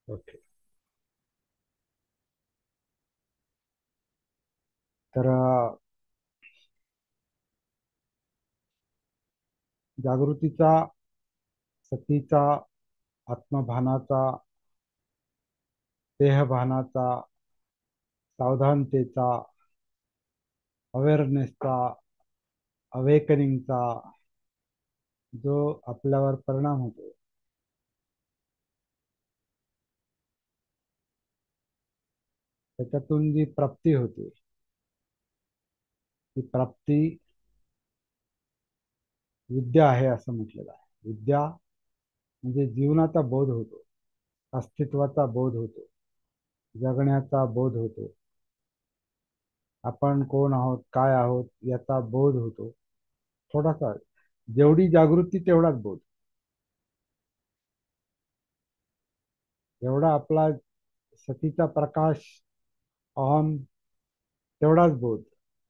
Okay. तर जागृतीचा, सतीचा, आत्मभानाचा, देहभानाचा, सावधानतेचा, अवेअरनेसचा, अवेकनिंगचा जो आपल्यावर परिणाम होतो, त्याच्यातून जी प्राप्ती होते, ती प्राप्ती विद्या आहे असं म्हटलेलं आहे. विद्या म्हणजे जीवनाचा बोध होतो, अस्तित्वाचा बोध होतो, जगण्याचा बोध होतो, आपण कोण आहोत, काय आहोत याचा बोध होतो. थोडासा, जेवढी जागृती तेवढाच बोध. एवढा आपला सतीचा प्रकाश ऑन, तेवढाच बोध.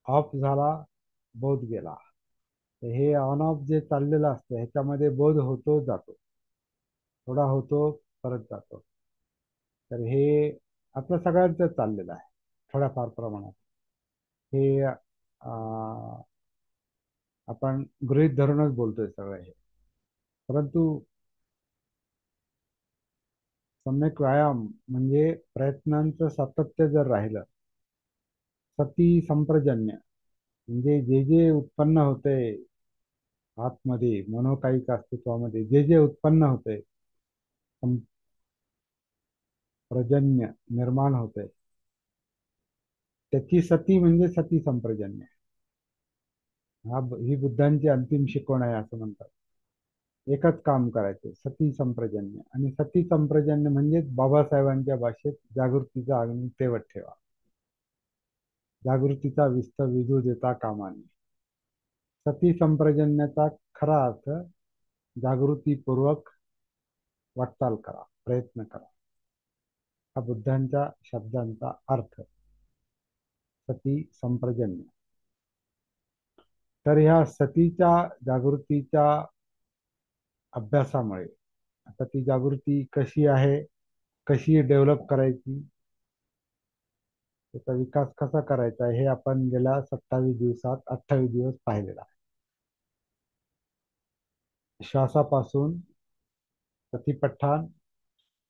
ऑफ झाला, बोध गेला. तर हे ऑन ऑफ जे चाललेलं असतं ह्याच्यामध्ये बोध होतो जातो, थोडा होतो, परत जातो. तर हे आपलं सगळ्यांचं चाललेलं आहे थोड्याफार प्रमाणात. हे आपण गृहीत धरूनच बोलतोय सगळं हे. परंतु सम्यक व्यायाम म्हणजे प्रयत्नांचं सातत्य जर राहिलं, सती संप्रजन्य म्हणजे जे जे उत्पन्न होतंय आतमध्ये, मनोकायिक अस्तित्वामध्ये जे जे उत्पन्न होतंय, प्रजन्य निर्माण होतंय, त्याची सती म्हणजे सती संप्रजन्य. ही बुद्धांची अंतिम शिकवण आहे असं म्हणतात. एकच काम करायचं, सती संप्रजन्य. आणि सती संप्रजन्य म्हणजे बाबासाहेबांच्या भाषेत जागृतीचा अग्नी तेवत ठेवा, जागृतीचा विस्त विजू देता कामा नये. सती संप्रजन्याचा खरा अर्थ जागृतीपूर्वक वाटचाल करा, प्रयत्न करा, हा बुद्धांच्या शब्दांचा अर्थ. सती संप्रजन्य. तर ह्या सतीच्या जागृतीच्या अभ्यासामुळे, आता ती जागृती कशी आहे, कशी डेव्हलप करायची, त्याचा विकास कसा करायचा हे आपण गेल्या 27 दिवसात 28 दिवस पाहिलेला आहे. श्वासापासून सतीपठ्ठान.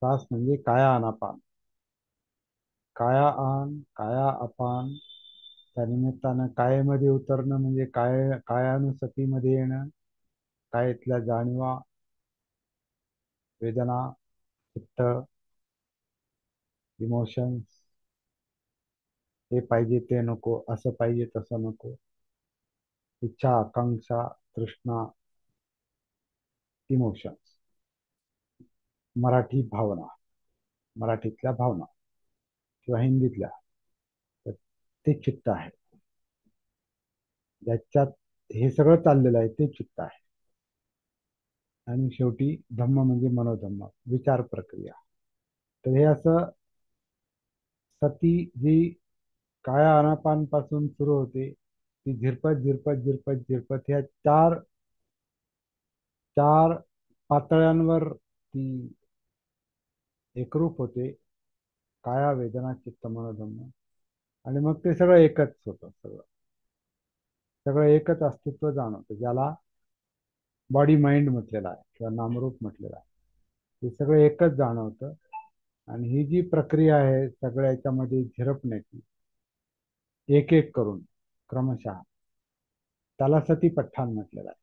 श्वास म्हणजे काया अनापान, काया आन काया अपान. त्या निमित्तानं कायेमध्ये उतरणं म्हणजे कायानुसतीमध्ये येणं, कायेतल्या जाणीवा, वेदना, चित्त, इमोशन्स, हे पाहिजे ते नको, असं पाहिजे तसं नको, इच्छा, आकांक्षा, तृष्णा, इमोशन्स. मराठी भावना, मराठीतल्या भावना किंवा हिंदीतल्या, तर ते चित्त आहे. ज्याच्यात हे सगळं चाललेलं आहे ते चित्त आहे. आणि शेवटी धम्म म्हणजे मनोधम्म, विचार प्रक्रिया. तर हे असं सती जी काया अनापान पासून सुरू होते, ती झिरपत झिरपत झिरपत झिरपत ह्या चार चार पातळ्यांवर ती एकरूप होते. काया, वेदना, चित्त, मनोधम्म. आणि मग ते सगळं एकच होतं. सगळं सगळं एकच अस्तित्व जाणवतं, ज्याला बॉडी माइंड म्हटलेला आहे किंवा नामरूप म्हटलेलं आहे. हे सगळं एकच जाणवतं. आणि ही जी प्रक्रिया आहे सगळ्या याच्यामध्ये झिरपण्याची, एक एक करून क्रमशः, त्याला सतीपठ्ठान म्हटलेलं आहे.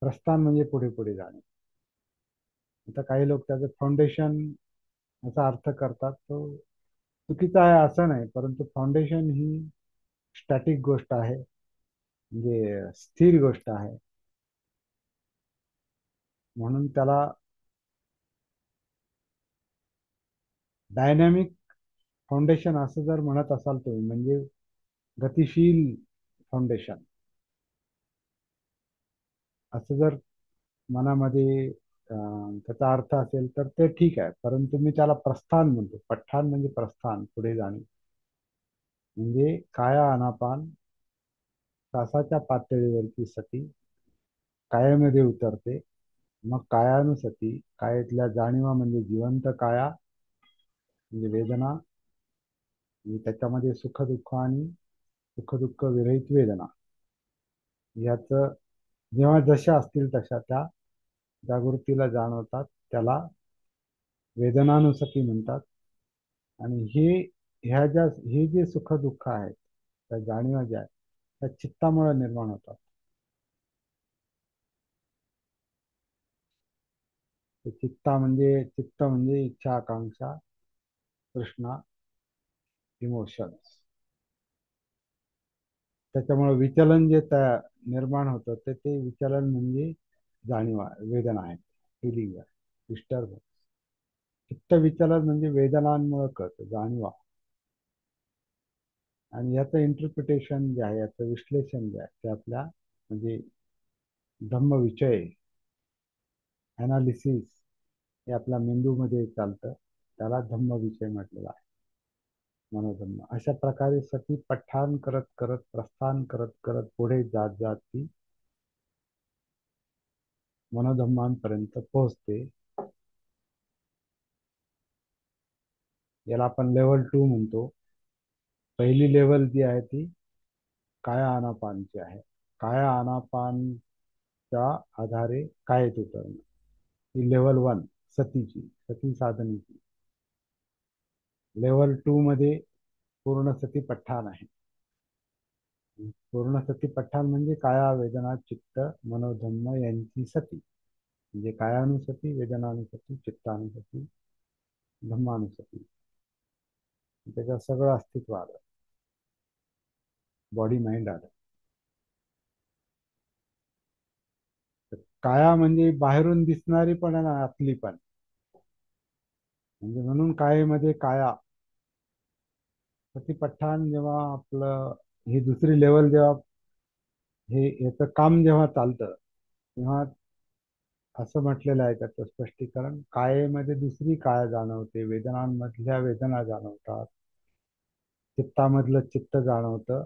प्रस्थान म्हणजे पुढे पुढे जाणे. आता काही लोक त्याचं फाउंडेशन असा अर्थ करतात, तो चुकीचा आहे असं नाही, परंतु फाउंडेशन ही स्टॅटिक गोष्ट आहे, म्हणजे स्थिर गोष्ट आहे. म्हणून त्याला डायनॅमिक फाउंडेशन असं जर म्हणत असाल तुम्ही, म्हणजे गतिशील फाउंडेशन असं जर मनामध्ये त्याचा अर्थ असेल तर ते ठीक आहे. परंतु मी त्याला प्रस्थान म्हणतो. पठ्ठान म्हणजे प्रस्थान, पुढे जाणे. म्हणजे काया अनापान, श्वासाच्या पातळीवरची सती कायामध्ये उतरते. मग कायानुसती, कायेतल्या जाणीवा म्हणजे जिवंत काया, म्हणजे वेदना म्हणजे त्याच्यामध्ये सुखदुःख आणि सुखदुःख विरहित वेदना याचं जेव्हा जशा असतील तशा त्या जागृतीला जाणवतात, त्याला वेदनानुसती म्हणतात. आणि हे जे सुख दुःख आहेत, त्या जाणीवा ज्या आहेत त्या चित्तामुळे निर्माण होतात. ते चित्त म्हणजे इच्छा, आकांक्षा, तृष्णा, इमोशन्स. त्याच्यामुळे विचलन जे त्या निर्माण होतं ते विचलन म्हणजे जाणीवा, वेदना आहे, फिलिंग आहे, डिस्टर्ब. चित्त विचलन म्हणजे वेदनांमुळे कळतं, जाणीवा. आणि याचं इंटरप्रिटेशन जे आहे, याचं विश्लेषण जे आहे ते आपल्या म्हणजे धम्मविषय अनालिसिस हे आपल्या मेंदूमध्ये चालतं. त्याला धम्मविषय म्हटलेला आहे, मनोधम्म. अशा प्रकारे सती पठाण करत करत, प्रस्थान करत करत पुढे जात जात ती मनोधम्मांपर्यंत पोहोचते. याला आपण लेवल 2 म्हणतो. पहिली लेवल जी आहे ती काया आनापानची आहे. काया आनापानच्या आधारे कायेत उतरणं ही लेवल 1 सतीची, सती साधनेची. लेवल 2 मध्ये पूर्ण सती पठ्ठाण आहे. पूर्ण सती पठ्ठाण म्हणजे काया, वेदना, चित्त, मनोधम्म यांची सती. म्हणजे कायानुसती, वेदनानुसती, चित्तानुसती, धम्मानुसती. त्याच्यात सगळं अस्तित्व आलं, बॉडी माइंड आलं. तर काया म्हणजे बाहेरून दिसणारी पण आणि आतली पण. म्हणजे म्हणून कायेमध्ये काया. सती पठ्ठाण जेव्हा आपलं ही दुसरी लेवल जेव्हा हे याचं काम जेव्हा चालतं, तेव्हा असं म्हटलेलं आहे त्याचं स्पष्टीकरण, कायेमध्ये दुसरी काय जाणवते, वेदनांमधल्या वेदना जाणवतात, चित्तामधलं चित्त जाणवतं,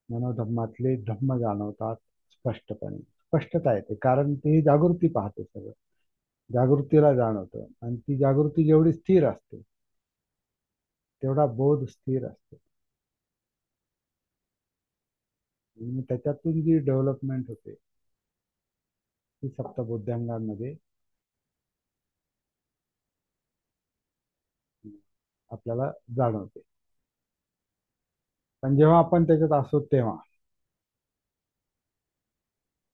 मनोधम्मातले धम्म जाणवतात स्पष्टपणे. स्पष्टता येते कारण ती जागृती पाहते सगळं, जागृतीला जाणवतं. आणि ती जागृती जेवढी स्थिर असते तेवढा बोध स्थिर असतो. आणि त्याच्यातून जी डेव्हलपमेंट होते ती सप्तबुद्ध्यांगांमध्ये आपल्याला जाणवते. पण जेव्हा आपण त्याच्यात असो तेव्हा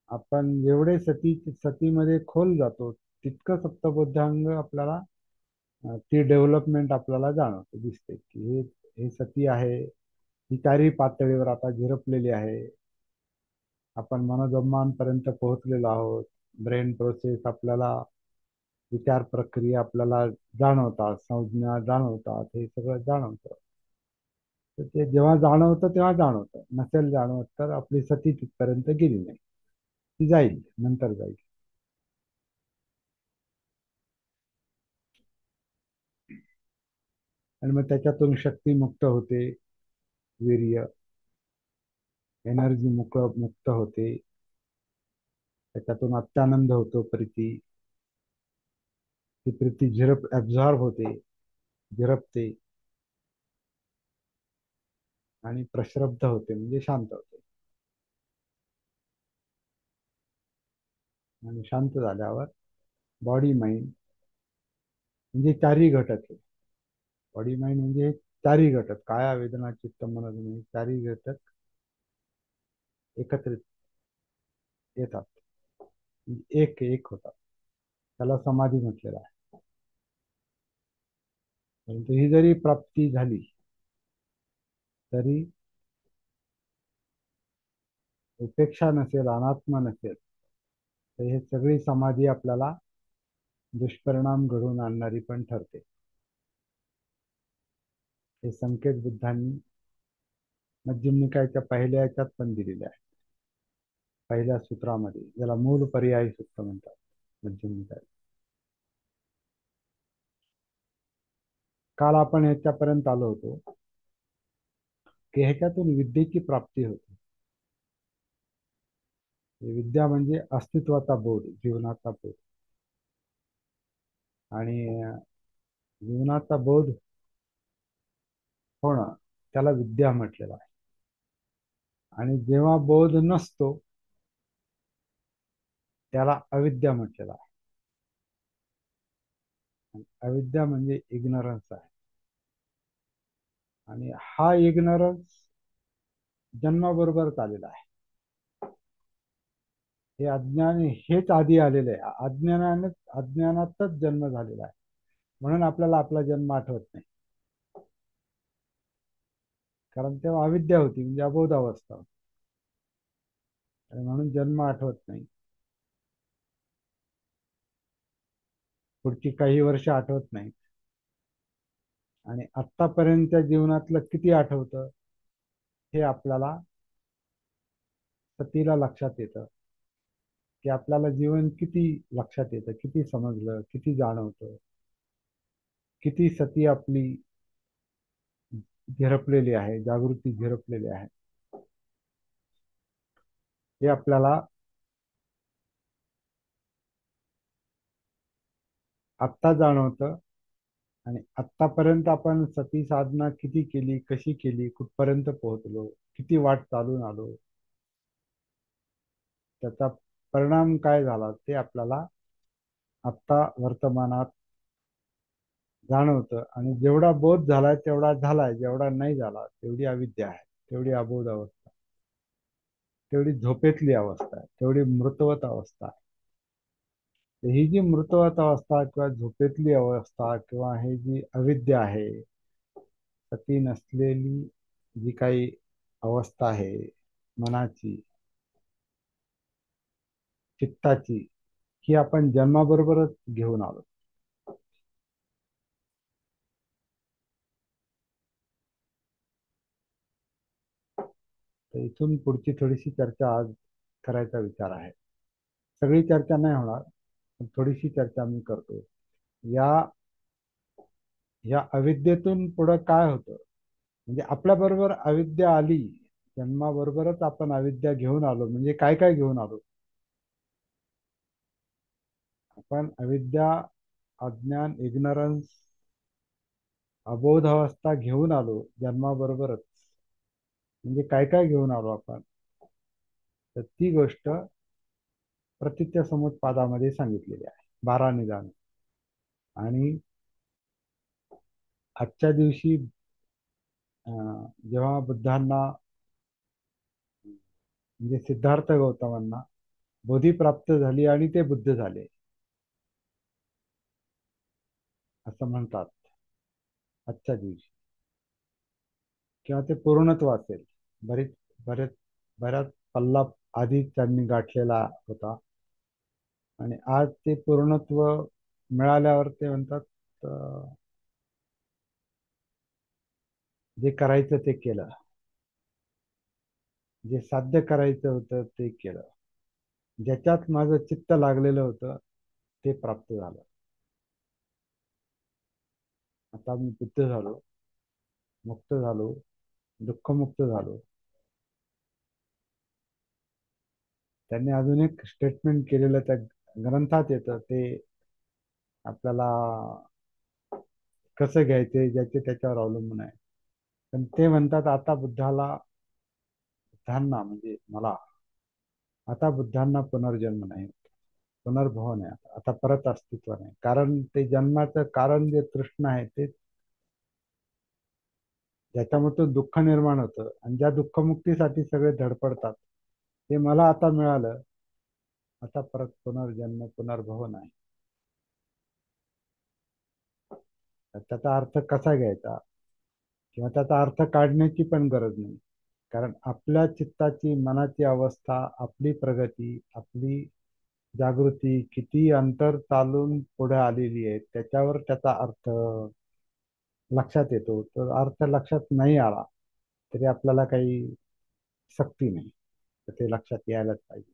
आपण जेवढे सतीमध्ये खोल जातो तितकं सप्तबुद्धांग आपल्याला ती डेव्हलपमेंट आपल्याला जाणवते, दिसते की हे हे सती आहे. ही चारही पातळीवर आता झिरपलेली आहे. आपण मनोधम्मांपर्यंत पोहोचलेलो आहोत. ब्रेन प्रोसेस आपल्याला, विचार प्रक्रिया आपल्याला जाणवतात, संज्ञा जाणवतात, हे सगळं जाणवतं. तर ते जेव्हा जाणवतं तेव्हा जाणवतं, नसेल जाणवत तर आपली सती तिथपर्यंत गेली नाही. ती जाईल, नंतर जाईल. आणि मग त्याच्यातून शक्ती मुक्त होते, वीर्य, एनर्जी मुक्त होते. त्याच्यातून अत्यानंद होतो, प्रीती. ती प्रीती ऍब्झॉर्ब होते, झिरपते आणि प्रश्रब्ध होते म्हणजे शांत होते. आणि शांत झाल्यावर बॉडी माइंड म्हणजे चारही घटक आहे. बॉडी माइंड म्हणजे चारही घटक, काया, वेदना, चित्त, मन, हे चारही घटक एकत्रित येतात, म्हणजे एक होतात. त्याला समाधी म्हटलेला आहे. परंतु ही जरी प्राप्ती झाली तरी उपेक्षा नसेल, अनात्मा नसेल, तर हे सगळी समाधी आपल्याला दुष्परिणाम घडवून आणणारी पण ठरते. हे संकेत बुद्धांनी मध्यम निकायच्या पहिल्या याच्यात पण दिलेले आहे. पहिल्या सूत्रामध्ये, ज्याला मूल पर्यायी सूत्र म्हणतात मध्यम निकाय. काल आपण ह्याच्यापर्यंत आलो होतो की ह्याच्यातून विद्येची प्राप्ती होते. विद्या म्हणजे अस्तित्वाचा बोध, जीवनाचा बोध. आणि जीवनाचा बोध त्याला विद्या म्हटलेलं आहे. आणि जेव्हा बोध नसतो त्याला अविद्या म्हटलेलं आहे. आणि अविद्या म्हणजे इग्नरन्स आहे. आणि हा इग्नरन्स जन्माबरोबरच आलेला आहे. हे अज्ञान हेच आधी आलेलं आहे. अज्ञानातच जन्म झालेला आहे. म्हणून आपल्याला आपला जन्म आठवत नाही. कारण तेव्हा अविद्या होती, म्हणजे अबोध अवस्था होती. आणि म्हणून जन्म आठवत नाही. पुढची काही वर्ष आठवत नाही. आणि आत्तापर्यंतच्या जीवनातलं किती आठवतं हे आपल्याला सतीला लक्षात येतं, की आपल्याला जीवन किती लक्षात येतं, किती समजलं, किती जाणवतं, किती सती आपली झिरपलेली आहे, जागृती झिरपलेली आहे, हे आपल्याला आत्ता जाणवतं. आणि आत्तापर्यंत आपण सती साधना किती केली, कशी केली, कुठपर्यंत पोहोचलो, किती वाट चालून आलो, त्याचा परिणाम काय झाला ते आपल्याला आत्ता वर्तमानात जाणवतं. आणि जेवढा बोध झालाय तेवढा झालाय, जेवढा नाही झाला तेवढी अविद्या आहे, तेवढी अबोध अवस्था, तेवढी झोपेतली अवस्था आहे, तेवढी मृतवत अवस्था आहे. तर ही जी मृतवत अवस्था किंवा झोपेतली अवस्था किंवा हे जी अविद्या आहे, सती नसलेली जी काही अवस्था आहे मनाची, चित्ताची, ही आपण जन्माबरोबरच घेऊन आलो. तर इथून पुढची थोडीशी चर्चा आज करायचा विचार आहे. सगळी चर्चा नाही होणार, पण थोडीशी चर्चा मी करतो. या या अविद्येतून पुढं काय होतं, म्हणजे आपल्या बरोबर अविद्या आली, जन्माबरोबरच आपण अविद्या घेऊन आलो, म्हणजे काय काय घेऊन आलो. आपण अविद्या, अज्ञान, इग्नरन्स, अबोध अवस्था घेऊन आलो जन्माबरोबरच. म्हणजे काय काय घेऊन आलो आपण, तर ती गोष्ट प्रतिज्ञा समुत्पादामध्ये सांगितलेली आहे, 12 निदान. आणि आजच्या दिवशी जेव्हा बुद्धांना, म्हणजे सिद्धार्थ गौतमांना बोधी प्राप्त झाली आणि ते बुद्ध झाले असं म्हणतात आजच्या दिवशी, किंवा ते पूर्णत्व असेल. बरीच बरेच बऱ्याच पल्ला आधी त्यांनी गाठलेला होता. आणि आज ते पूर्णत्व मिळाल्यावर ते म्हणतात, जे करायचं ते केलं, जे साध्य करायचं होतं ते केलं, ज्याच्यात माझं चित्त लागलेलं होतं ते प्राप्त झालं. आता मी बुद्ध झालो, मुक्त झालो, दुःखमुक्त झालो. त्यांनी अजून एक स्टेटमेंट केलेलं त्या ग्रंथात येतं, ते आपल्याला कसं घ्यायचे ज्याचे त्याच्यावर अवलंबून आहे. पण ते म्हणतात, आता बुद्धांना म्हणजे मला, आता बुद्धांना पुनर्जन्म नाही, पुनर्भव नाही, आता परत अस्तित्व नाही. कारण ते जन्माचं कारण जे तृष्ण आहे ते, ज्याच्यामधून दुःख निर्माण होतं आणि ज्या दुःखमुक्तीसाठी सगळे धडपडतात, ते मला आता मिळालं. आता परत पुनर्जन्म, पुनर्भव नाही. तर त्याचा अर्थ कसा घ्यायचा, किंवा त्याचा अर्थ काढण्याची पण गरज नाही. कारण आपल्या चित्ताची, मनाची अवस्था, आपली प्रगती, आपली जागृती किती अंतर चालून पुढे आलेली आहे त्याच्यावर त्याचा अर्थ लक्षात येतो. तर अर्थ लक्षात नाही आला तरी आपल्याला काही सक्ती नाही, तर ते लक्षात यायलाच पाहिजे.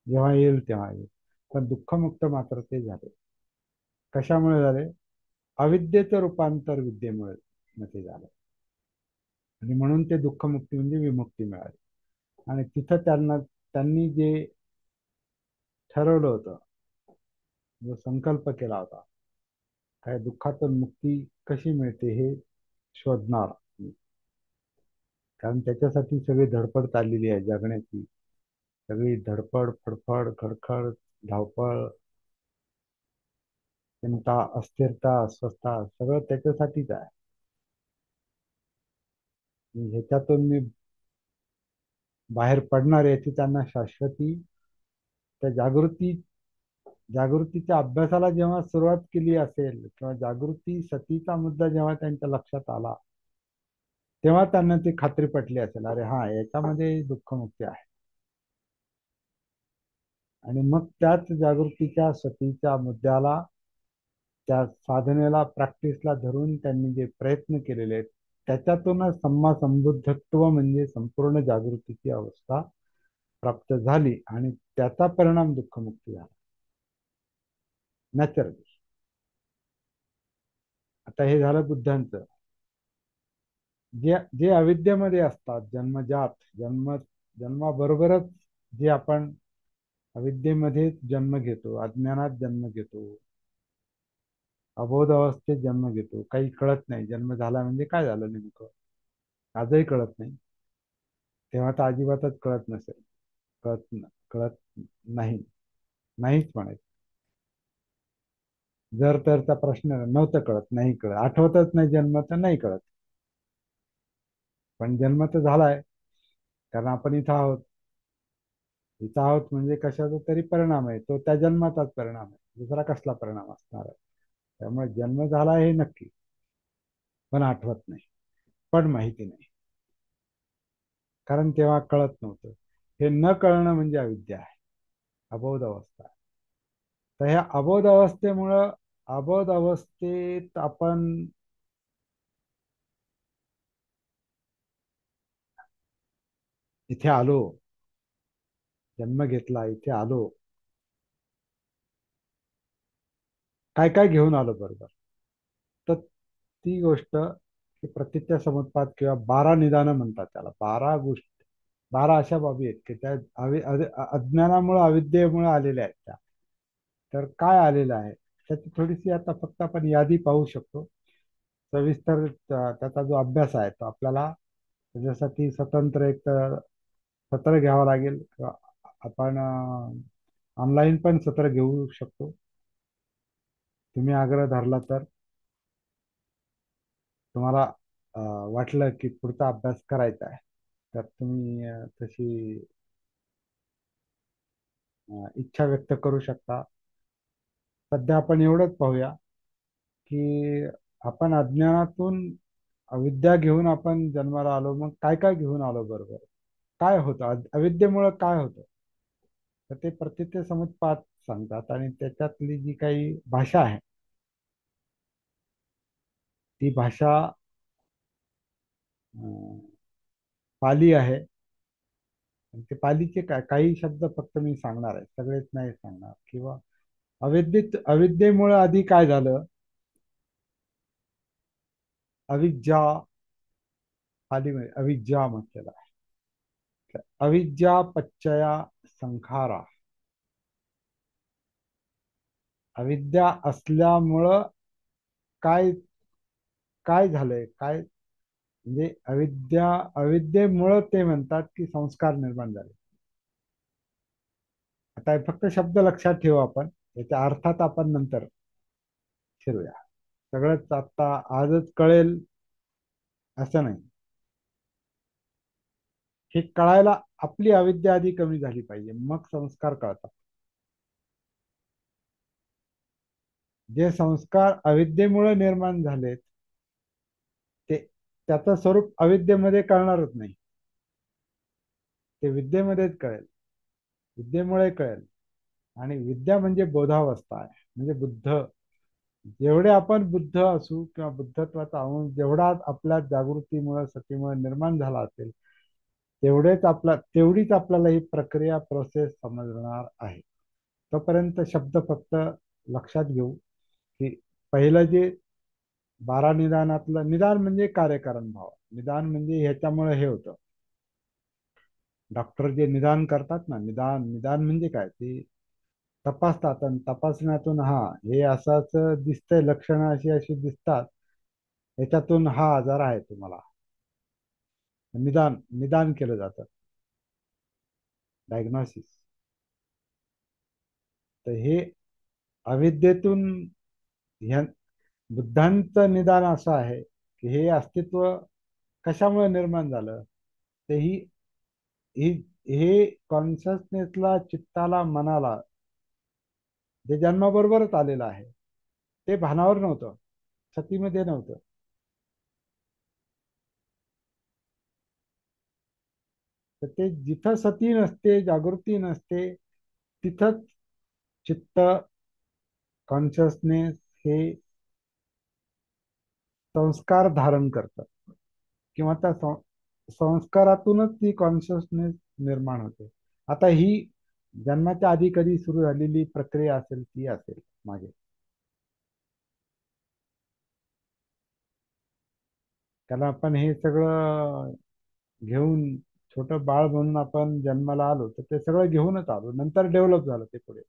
जेव्हा येईल तेव्हा येईल. पण दुःखमुक्त मात्र ते झाले. कशामुळे झाले? अविद्येचं रूपांतर विद्येमुळे ते झालं. आणि म्हणून ते दुःखमुक्ती म्हणजे विमुक्ती मिळाली. आणि तिथं त्यांनी जे ठरवलं होतं, जो संकल्प केला होता, काय दुःखातून मुक्ती कशी मिळते हे शोधणार, कारण त्याच्यासाठी सगळी धडपड चाललेली आहे जगण्याची. सगळी धडपड, फडफड, खडखड, धावपळ, चिंता, अस्थिरता, अस्वस्थता सगळं त्याच्यासाठीच आहे. ह्याच्यातून मी बाहेर पडणार याची त्यांना शाश्वती, त्या जागृतीच्या अभ्यासाला जेव्हा सुरुवात केली असेल किंवा जागृती सतीचा मुद्दा जेव्हा त्यांच्या लक्षात आला, तेव्हा त्यांना ती खात्री पटली असेल, अरे हा, याच्यामध्ये दुःखमुक्ती आहे. आणि मग त्याच जागृतीच्या सतीच्या मुद्द्याला, त्या साधनेला, प्रॅक्टिसला धरून त्यांनी जे प्रयत्न केलेले आहेत, त्याच्यातूनच सम्मा संबुद्धत्व म्हणजे संपूर्ण जागृतीची अवस्था प्राप्त झाली आणि त्याचा परिणाम दुःखमुक्ती झाला नॅचरली. आता हे झालं बुद्धांचं. जे जे अविद्येमध्ये असतात, जन्मजात, जन्माबरोबरच जे आपण अविद्येमध्ये जन्म घेतो, अज्ञानात जन्म घेतो, अबोध अवस्थेत जन्म घेतो, काही कळत नाही जन्म झाला म्हणजे काय झालं नेमकं, आजही कळत नाही. तेव्हा तर अजिबातच कळत नसेल. कळत नाही, नाहीच म्हणायचं. जर तरचा प्रश्न नव्हतं कळत, नाही कळत, आठवतच नाही जन्म तर नाही कळत. पण जन्म तर झालाय, कारण आपण इथं आहोत. इथं आहोत म्हणजे कशाचा तरी परिणाम आहे, तो त्या जन्माचाच परिणाम आहे, दुसरा कसला परिणाम असणार आहे. त्यामुळे जन्म झाला हे नक्की, पण आठवत नाही, पण माहिती नाही, कारण तेव्हा कळत नव्हतं. हे न कळणं म्हणजे अविद्या आहे, अबोध अवस्था. तर ह्या अबोध अवस्थेत आपण इथे आलो, जन्म घेतला, इथे आलो, काय काय घेऊन आलो बरोबर. तर ती गोष्ट की प्रतीच्या समुत्पाद किंवा 12 निदानं म्हणतात त्याला, 12 गोष्टी, 12 अशा बाबी आहेत की त्या अज्ञानामुळे, अविद्येमुळे आलेल्या आहेत त्या. तर काय आलेलं आहे त्याची थोडीशी आता फक्त आपण यादी पाहू शकतो. सविस्तर त्याचा जो अभ्यास आहे तो आपल्याला त्याच्यासाठी स्वतंत्र एक सत्र घ्यावं लागेल, किंवा आपण ऑनलाईन पण सत्र घेऊ शकतो. तुम्ही आग्रह धरला तर, तुम्हाला वाटलं की पुढचा अभ्यास करायचा आहे, तर तुम्ही तशी इच्छा व्यक्त करू शकता. सध्या आपण एवढंच पाहूया की आपण अज्ञानातून अविद्या घेऊन आपण जन्माला आलो, मग काय काय घेऊन आलो बरोबर, काय होतं अविद्येमुळं काय होतं. तर ते प्रतीचे समुत्पाद सांगतात, आणि त्याच्यातली जी काही भाषा आहे, ती भाषा अं, पाली आहे. आणि ते पालीचे काही शब्द फक्त मी सांगणार आहे, सगळेच नाही सांगणार. किंवा अविद्येमुळे आधी काय झालं, अविद्या, पालीमध्ये अविद्या म्हटलेलं आहे. अविद्या पच्चया संखारा, अविद्या असल्यामुळं काय काय झालंय, काय म्हणजे अविद्येमुळं ते म्हणतात की संस्कार निर्माण झाले. आता हे फक्त शब्द लक्षात ठेवू आपण, याच्या अर्थात आपण नंतर शिरूया. सगळंच आता आजच कळेल असं नाही. हे कळायला आपली अविद्या आधी कमी झाली पाहिजे, मग संस्कार कळतात. जे संस्कार अविद्येमुळे निर्माण झालेत, ते त्याचं स्वरूप अविद्येमध्ये कळणारच नाही, ते विद्येमध्येच कळेल, विद्येमुळे कळेल. आणि विद्या म्हणजे बोधावस्था आहे, म्हणजे बुद्ध. जेवढे आपण बुद्ध असू किंवा बुद्धत्वाचा अंश जेवढा आपल्या जागृतीमुळे, सतीमुळे निर्माण झाला असेल, तेवढीच आपल्याला ही प्रक्रिया, प्रोसेस समजणार आहे. तोपर्यंत शब्द फक्त लक्षात घेऊ की पहिलं जे 12 निदानातलं, निदान म्हणजे कार्यकारण भाव, निदान म्हणजे ह्याच्यामुळे हे होतं. डॉक्टर जे निदान करतात ना, निदान निदान म्हणजे काय, ते तपासतात, आणि तपासण्यातून हा, हे असं असं दिसतंय, लक्षणं अशी अशी दिसतात, याच्यातून हा आजार आहे तुम्हाला. निदान निदान केलं जातं, डायग्नॉसिस. तर हे अविद्येतून ह्या बुद्धांचं निदान असं आहे की हे अस्तित्व कशामुळे निर्माण झालं. ते ही हे कॉन्शियसनेसला, चित्ताला, मनाला जे जन्माबरोबरच आलेलं आहे, ते भानावर नव्हतं, सतीमध्ये नव्हतं. तर ते जिथं सती नसते, जागृती नसते, तिथंच चित्त, कॉन्शियसनेस हे संस्कार धारण करतं, किंवा त्या संस्कारातूनच ती कॉन्शियसनेस निर्माण होते. आता ही जन्माच्या आधी कधी सुरू झालेली प्रक्रिया असेल, ती असेल मागे. त्याला आपण हे सगळं घेऊन, छोटं बाळ म्हणून आपण जन्माला आलो, तर ते सगळं घेऊनच आलो. नंतर डेव्हलप झालं ते पुढे.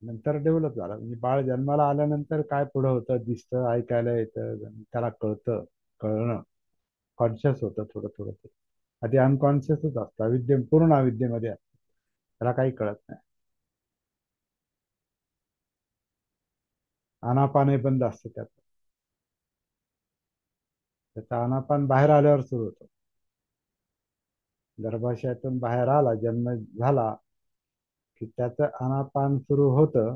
नंतर डेव्हलप झालं म्हणजे बाळ जन्माला आल्यानंतर काय पुढं होतं, दिसतं, ऐकायला येतं, त्याला कळतं. कळणं, कॉन्शियस होतं थोडं थोडं ते. आधी अनकॉन्शियसच असतं, पूर्ण अविद्येमध्ये असतं. त्याला काही कळत नाही. आनापानही बंद असतं त्यात. त्याचा आनापान बाहेर आल्यावर सुरू होतो. गर्भाशयातून बाहेर आला, जन्म झाला की त्याचं आनापान सुरू होतं.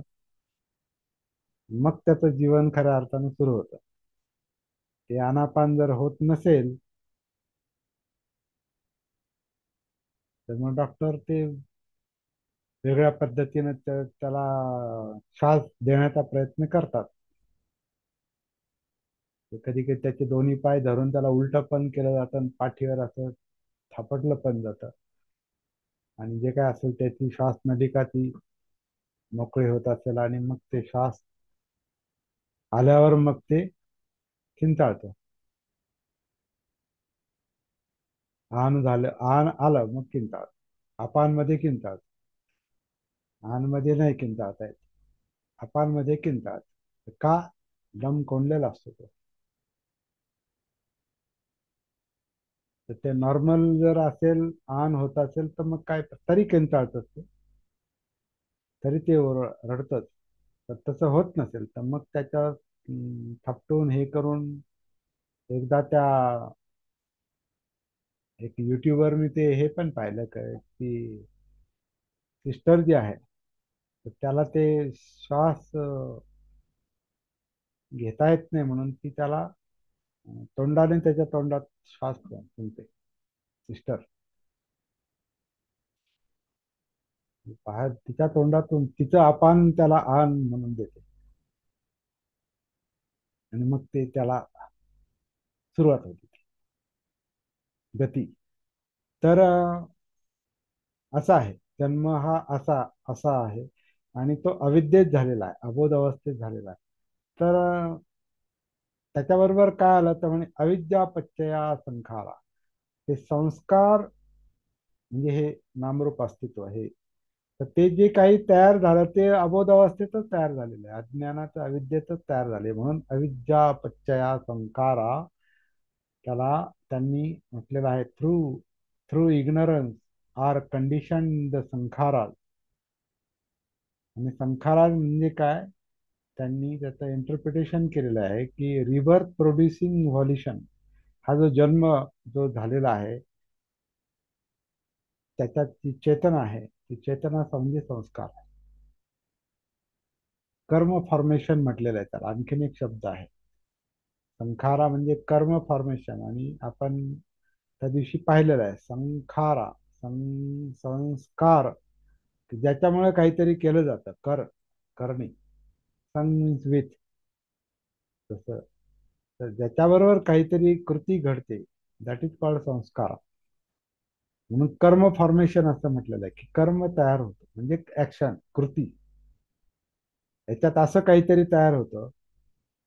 मग त्याचं जीवन खऱ्या अर्थानं सुरू होतं. ते आनापान जर होत नसेल, तर मग डॉक्टर ते वेगळ्या पद्धतीने त्याला श्वास देण्याचा प्रयत्न करतात. कधी कधी त्याचे दोन्ही पाय धरून त्याला उलटं पण केलं जातं आणि पाठीवर असं थापटलं पण जातं. आणि जे काय असेल त्याची श्वास नलिका ती मोकळी होत असेल, आणि मग ते श्वास आल्यावर मग ते किंचाळतं. आन झालं, आन आलं मग किंचाळत. अपान मध्ये किंचाळत, आन मध्ये नाही किंचाळता येत. अपान मध्ये किंचाळत. का? दम कोंडलेला असतो तो. तर ते नॉर्मल जर असेल, आन होत असेल, तर मग काय तरी किंचाळत असते, तरी ते रडतच. तर तसं होत नसेल तर मग त्याच्यावर थापटून हे करून, एकदा त्या एक युट्यूबवर मी ते हे पण पाहिलं काय की सिस्टर जी आहे, तर त्याला ते श्वास घेता येत नाही, म्हणून ती त्याला तोंडाने त्याच्या तोंडात श्वास फुंकते, सिस्टर. बाहेर तिच्या तोंडातून तिचं अपान त्याला आन म्हणून देते, आणि मग ते त्याला सुरुवात होती गती. तर असा आहे जन्म, हा असा असा आहे. आणि तो अविद्येत झालेला आहे, अबोध अवस्थेत झालेला आहे. तर त्याच्याबरोबर काय आलं तर म्हणे अविद्या पच्चया संखारा. हे संस्कार म्हणजे हे नामरूप अस्तित्व आहे. तर ते जे काही तयार झालं ते अबोध अवस्थेतच तयार झालेलं आहे, अज्ञानाचं, अविद्येतच तयार झाले, म्हणून अविद्या पच्चया संखारा. त्याला त्यांनी म्हटलेलं आहे, through through ignorance are condition the sankhara. आणि संखारा म्हणजे काय, त्यांनी त्याचं इंटरप्रिटेशन केलेलं आहे की रिबर्थ प्रोड्युसिंग व्हॉल्युशन. हा जो जन्म जो झालेला आहे, त्याच्यात जी चेतना आहे, ती चेतना म्हणजे संस्कार. कर्म फॉर्मेशन म्हटलेलं आहे त्याला, आणखीन एक शब्द आहे. संखारा म्हणजे कर्म फॉर्मेशन. आणि आपण त्या दिवशी पाहिलेलं आहे संखारा, संस्कार, की ज्याच्यामुळे काहीतरी केलं जातं, करणे. विथ, तसं. तर ज्याच्याबरोबर काहीतरी कृती घडते, दॅट इज कॉल्ड संस्कार. म्हणून कर्म फॉर्मेशन असं म्हटलेलं आहे की कर्म तयार होतं म्हणजे ऍक्शन, कृती. याच्यात असं काहीतरी तयार होतं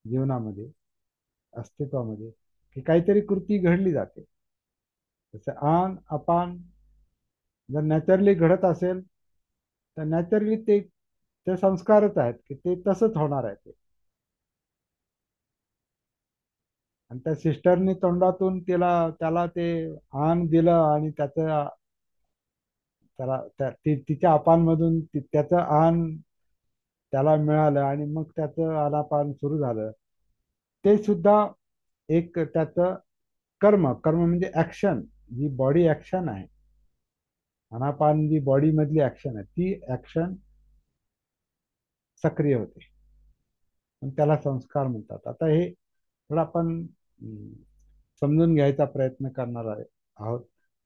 जीवनामध्ये, अस्तित्वामध्ये, की काहीतरी कृती घडली जाते. जसं आन अपान जर नॅचरली घडत असेल, तर नॅचरली ते ते संस्कारच आहेत की ते तसंच होणार आहे ते. आणि त्या सिस्टरनी तोंडातून त्याला ते आन दिलं आणि तिच्या अपानमधून त्याचं आन त्याला मिळालं आणि मग त्याचं आलापान सुरू झालं. ते सुद्धा एक त्याचं कर्म. कर्म म्हणजे ऍक्शन. जी बॉडी ऍक्शन आहे, आनापान जी बॉडी मधली ऍक्शन आहे, ती ऍक्शन सक्रिय होते. पण त्याला संस्कार म्हणतात. आता हे थोडं आपण समजून घ्यायचा प्रयत्न करणार आहोत.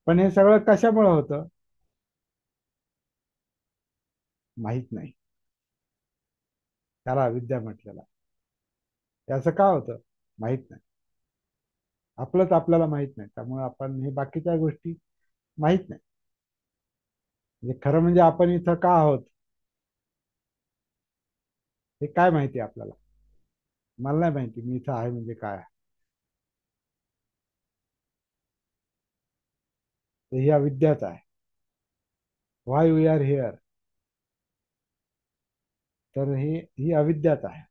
पण हे सगळं कशामुळे होतं माहित नाही. त्याला अविद्या म्हटलेलं आहे. हे असं का होतं माहित नाही. आपलंच आपल्याला माहित नाही, त्यामुळे आपण हे बाकीच्या गोष्टी माहित नाही. म्हणजे खरं म्हणजे आपण इथं का आहोत हे काय माहिती आपल्याला. मला नाही माहिती मी इथं आहे म्हणजे काय. तर ही अविद्याच आहे. Why we are here. तर ही अविद्याच आहे.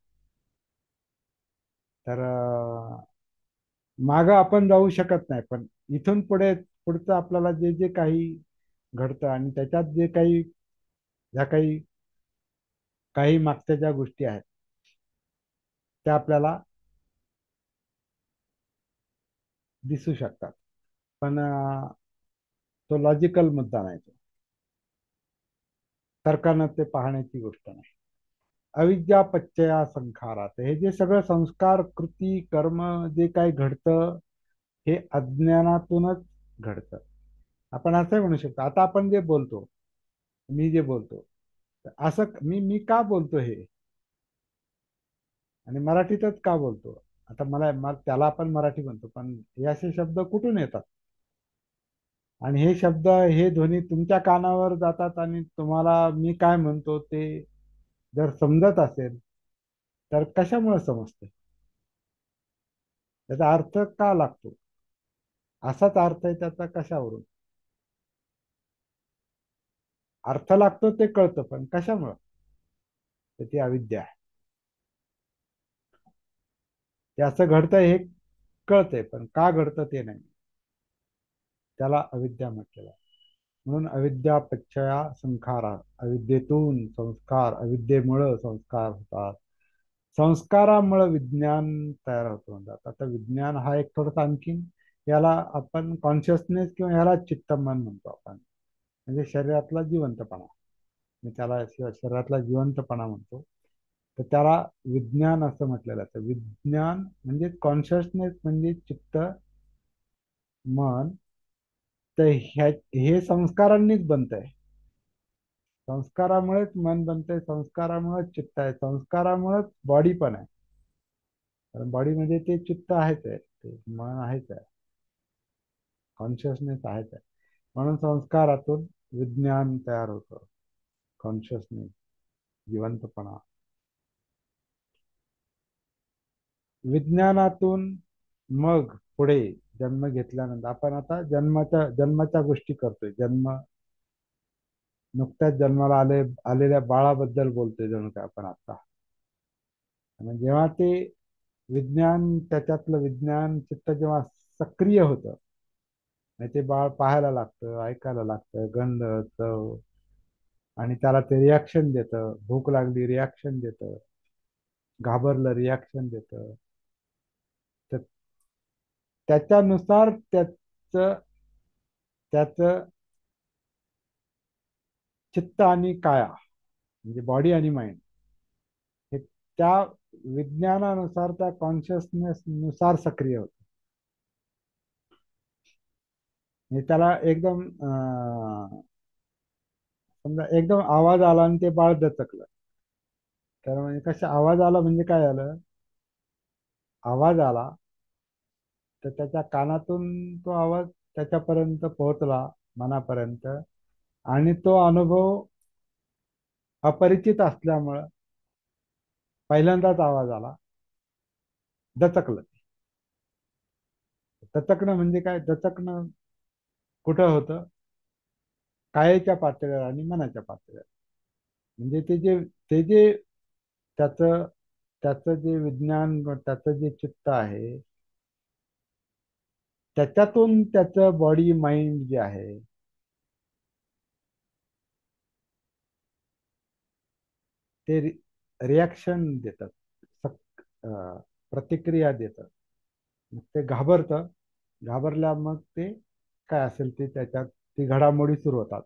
तर मागं आपण जाऊ शकत नाही, पण इथून पुढचं आपल्याला जे जे काही घडतं आणि त्याच्यात जे काही ज्या काही काही मागच्या ज्या गोष्टी आहेत त्या आपल्याला दिसू शकतात. पण तो लॉजिकल मुद्दा नाही. तो तर्कानं ते पाहण्याची गोष्ट नाही. अविद्या पच्चया संखारात हे जे सगळं संस्कार कृती कर्म जे काही घडतं हे अज्ञानातूनच घडतं. आपण असंही म्हणू शकतो. आता आपण जे बोलतो, मी जे बोलतो, असं मी का बोलतो हे, आणि मराठीतच का बोलतो. आता त्याला आपण मराठी म्हणतो, पण हे असे शब्द कुठून येतात. आणि हे शब्द, हे ध्वनी तुमच्या कानावर जातात आणि तुम्हाला मी काय म्हणतो ते जर समजत असेल तर कशामुळे समजते. त्याचा अर्थ का लागतो. असाच अर्थ आहे त्याचा कशावरून अर्थ लागतो ते कळतं, पण कशामुळं. तर ती अविद्या आहे. ते असं घडतंय हे कळतंय, पण का घडतं ते नाही. त्याला अविद्या म्हटलेलं आहे. म्हणून अविद्या पच्छया संखारा. अविद्येतून संस्कार, अविद्येमुळं संस्कार होतात. संस्कारामुळे विज्ञान तयार होतो म्हणतात. आता विज्ञान हा एक थोडासा आणखीन, याला आपण कॉन्शियसनेस किंवा याला चित्तमन म्हणतो आपण. म्हणजे शरीरातला जिवंतपणा. मी त्याला शरीरातला जिवंतपणा म्हणतो. तर त्याला विज्ञान असं म्हटलेलं जातं. विज्ञान म्हणजे कॉन्शियसनेस म्हणजे चित्त, मन. तर हे संस्कारांनीच बनतंय. संस्कारामुळेच मन बनतंय, संस्कारामुळेच चित्त आहे, संस्कारामुळेच बॉडी पण आहे. कारण बॉडीमध्ये ते चित्त आहेच आहे, ते मन आहेच आहे, कॉन्शियसनेस आहेच आहे. म्हणून संस्कारातून विज्ञान तयार होतं. कॉन्शियसनेस, जिवंतपणा. विज्ञानातून मग पुढे जन्म घेतल्यानंतर आपण आता जन्माच्या गोष्टी करतोय. नुकत्याच जन्माला आलेल्या बाळाबद्दल बोलतोय जणू काय आपण आता. आणि जेव्हा ते त्याच्यातलं विज्ञान चित्त जेव्हा सक्रिय होतं आणि ते बाळ पाहायला लागतं, ऐकायला लागतं, गंध चव, आणि त्याला ते रिॲक्शन देतं. भूक लागली रिॲक्शन देतं, घाबरलं रिॲक्शन देतं. तर त्याच्यानुसार त्याचं त्याचं चित्त आणि काया म्हणजे बॉडी आणि माइंड हे त्या विज्ञानानुसार, त्या कॉन्शियसनेस नुसार सक्रिय होतं. म्हणजे त्याला एकदम समजा एकदम आवाज आला आणि ते बाळ दचकलं. तर म्हणजे कशा आवाज आला म्हणजे काय झालं. आवाज आला तर त्याच्या कानातून तो आवाज त्याच्यापर्यंत पोहोचला, मनापर्यंत. आणि तो अनुभव अपरिचित असल्यामुळं पहिल्यांदाच आवाज आला, दचकलं. दचकणं म्हणजे काय. दचकणं कुठं होतं. कायेच्या पातळीवर आणि मनाच्या पातळीवर. म्हणजे ते जे त्याचं त्याचं जे विज्ञान, त्याचं जे चित्त आहे त्याच्यातून त्याचं बॉडी माइंड जे आहे ते रिॲक्शन देतात, प्रतिक्रिया देतात. मग ते घाबरतं. घाबरल्या मग ते काय असेल ते त्याच्यात ती घडामोडी सुरू होतात.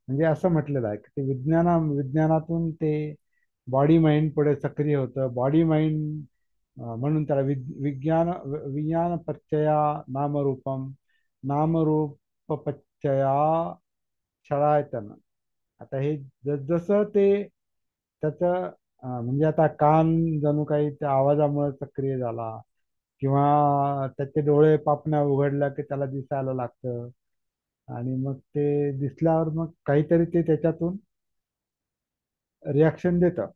म्हणजे असं म्हटलेलं आहे की ते विज्ञानातून ते बॉडी माइंड पुढे सक्रिय होतं. बॉडी माइंड म्हणून त्याला विज्ञान प्रत्यया नामरूपम, नामरूपपच्चया शरायतन. आता हे जसं ते त्याचं म्हणजे आता कान जणू काही त्या आवाजामुळे सक्रिय झाला, किंवा त्याचे डोळे पापण्या उघडल्या की त्याला दिसायला लागतं, आणि मग ते दिसल्यावर मग काहीतरी ते त्याच्यातून रिॲक्शन देतं,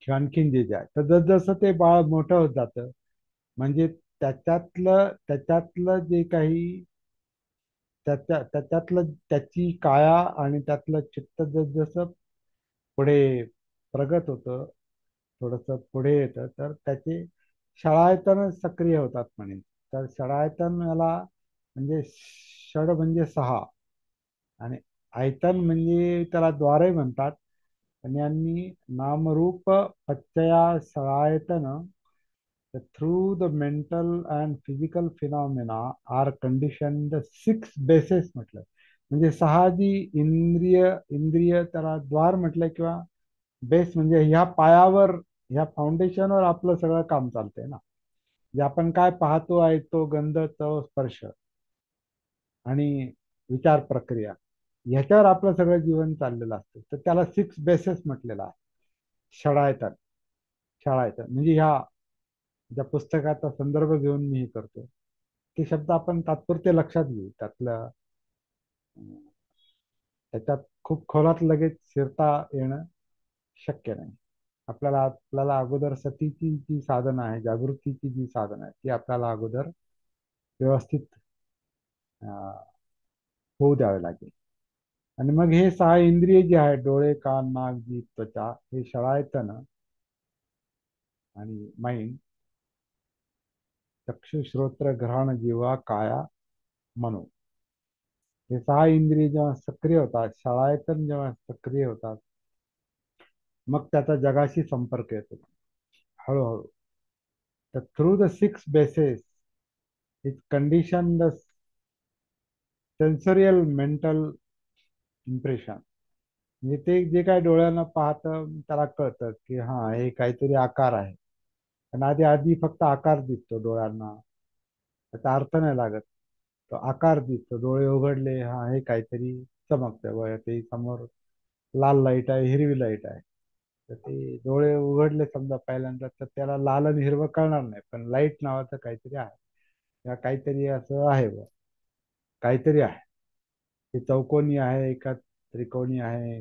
किंवा आणखीन जे जे आहे. तर जसं ते बाळ मोठं होत जातं, म्हणजे त्याच्यातलं जे काही त्याच्यातलं त्याची काया आणि त्यातलं चित्त जसं पुढे प्रगत होतं, थोडंसं पुढे येतं, तर त्याचे शळायतन सक्रिय होतात म्हणे. तर शळायतन याला म्हणजे षड म्हणजे सहा, आणि आयतन म्हणजे त्याला द्वारे म्हणतात. आणि यांनी Namrup पच्चया शळायतन through the mental and physical phenomena are conditioned the six bases म्हटलं. म्हणजे सहा जी इंद्रिय त्याला द्वार म्हटलं, किंवा बेस म्हणजे ह्या पायावर, ह्या फाउंडेशनवर आपलं सगळं काम चालतंय ना. जे आपण काय पाहतो, ऐकतो, गंध, चव, स्पर्श आणि विचार प्रक्रिया, ह्याच्यावर आपलं सगळं जीवन चाललेलं असतं. तर त्याला सिक्स बेसेस म्हटलेलं आहे. षडायतन. शाळायतन म्हणजे ह्या ज्या पुस्तकाचा संदर्भ घेऊन मी हे करतो, ते शब्द आपण तात्पुरते लक्षात घेऊ. त्याच्यात खूप खोलात लगेच शिरता येणं शक्य नाही. आपल्याला अगोदर सतीची जी साधना आहे, जागृतीची जी साधना आहे, ती आपल्याला अगोदर व्यवस्थित अं, होऊ द्यावे लागेल. आणि मग हे सहा इंद्रिय जे आहेत, डोळे, कान, नाक, जीभ, त्वचा, हे शळायतन आणि माइंड, चक्षु, श्रोत्र, घ्राण, जिव्हा, काया, मनो, हे सहा इंद्रिय जेव्हा सक्रिय होतात, शाळायतन जेव्हा सक्रिय होतात, मग त्याचा जगाशी संपर्क येतो हळूहळू. तर through the six bases it condition the sensorial mental impression. म्हणजे ते जे काय डोळ्यानं पाहतं त्याला कळतं की हा हे काहीतरी आकार आहे. आणि आधी आधी फक्त आकार दिसतो डोळ्यांना, त्याचा अर्थ नाही लागत. तो आकार दिसतो, डोळे उघडले, हा हे काहीतरी चमकतं बघ, ते समोर लाल लाईट आहे, हिरवी लाईट आहे. तर ते डोळे उघडले समजा पहिल्यांदा, तर त्याला लाल आणि हिरवं कळणार नाही, पण लाईट नावाचं काहीतरी आहे, या काहीतरी असं आहे बघ, काहीतरी आहे. ते चौकोनी आहे का त्रिकोणी आहे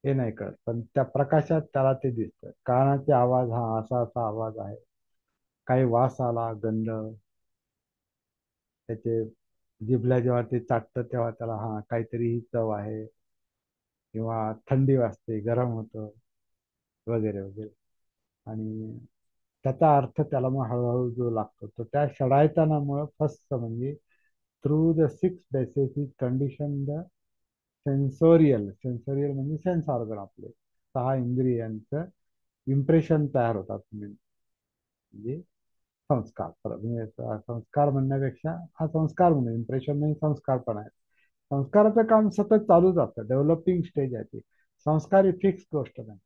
हे नाही कळत, पण त्या प्रकाशात त्याला ते दिसतं. कानाचे आवाज, हा असा असा आवाज आहे, काही वास आला, गंध, त्याचे जिभल्या जेव्हा ते चाटतं तेव्हा त्याला हा काहीतरी ही चव आहे, किंवा थंडी वाजते, गरम होतं, वगैरे वगैरे. आणि त्याचा अर्थ त्याला मग हळूहळू जो लागतो तो त्या षडायतनामुळं फर्स्ट म्हणजे through the six bases is condition the sensorial म्हणजे सेन्स ऑर्गन, आपले सहा इंद्रियांचं इम्प्रेशन तयार होतात. म्हणजे संस्कार, म्हणजे संस्कार म्हणण्यापेक्षा हा संस्कार म्हणजे इम्प्रेशन नाही, संस्कार पण आहे. संस्काराचं काम सतत चालूच असतं, डेव्हलपिंग स्टेज आहे ती. संस्कार ही फिक्स गोष्ट नाही.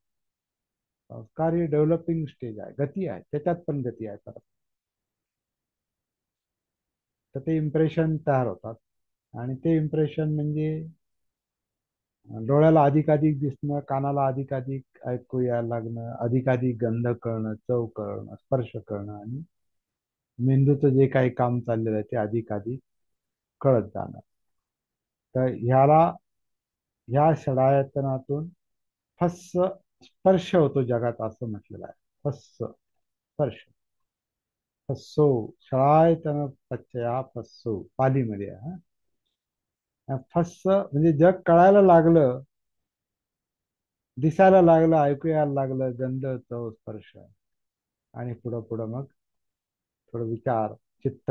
संस्कार ही डेव्हलपिंग स्टेज आहे, गती आहे, त्याच्यात पण गती आहे परत. तर ते इम्प्रेशन तयार होतात. आणि ते इम्प्रेशन म्हणजे डोळ्याला अधिकाधिक दिसणं, कानाला अधिकाधिक ऐकू यायला लागणं, अधिकाधिक गंध कळणं, चव कळणं, स्पर्श कळणं, आणि मेंदूचं जे काही काम चाललेलं आहे ते अधिकाधिक कळत जाणं. तर ह्या षडायतनातून फस्स स्पर्श होतो जगात, असं म्हटलेलं आहे. फस्स स्पर्श, फस्सो, षडायतन पच्चया फस्सो, पालीमध्ये आहे हा. फस्स म्हणजे जग कळायला लागलं, दिसायला लागलं, ऐकू यायला लागलं, गंध, चव, स्पर्श, आणि पुढं पुढं मग थोडं विचार, चित्त,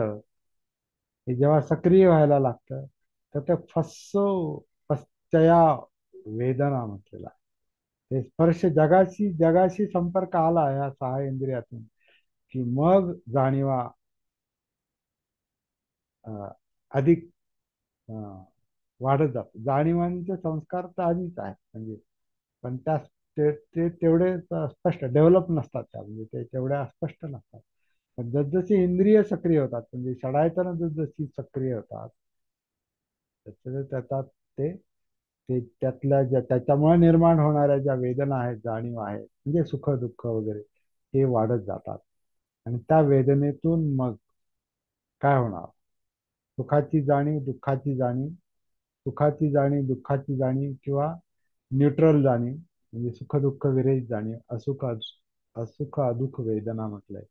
हे जेव्हा सक्रिय व्हायला लागतं तर ते फस्सो पश्चया वेदना म्हटलेला आहे. ते स्पर्श जगाशी संपर्क आला या सहा इंद्रियातून की मग जाणीवा अं, अधिक वाढत जातो. जाणीवांचे संस्कार तर आधीच आहेत म्हणजे, पण ते तेवढे स्पष्ट डेव्हलप नसतात त्या, म्हणजे ते तेवढ्या स्पष्ट नसतात. पण जसजशी इंद्रिय सक्रिय होतात म्हणजे षडायतनं जसजशी सक्रिय होतात त्याच्यात ते ते त्याच्यामुळे निर्माण होणाऱ्या ज्या वेदना आहेत, जाणीव आहेत, म्हणजे सुख दुःख वगैरे हे वाढत जातात. आणि त्या वेदनेतून मग काय होणार? सुखाची जाणीव, दुःखाची जाणीव, सुखाची जाणीव, दुःखाची जाणीव, किंवा न्यूट्रल जाणीव म्हणजे सुख दुःख विरहित जाणीव, असुख अदुःख वेदना म्हटलंय.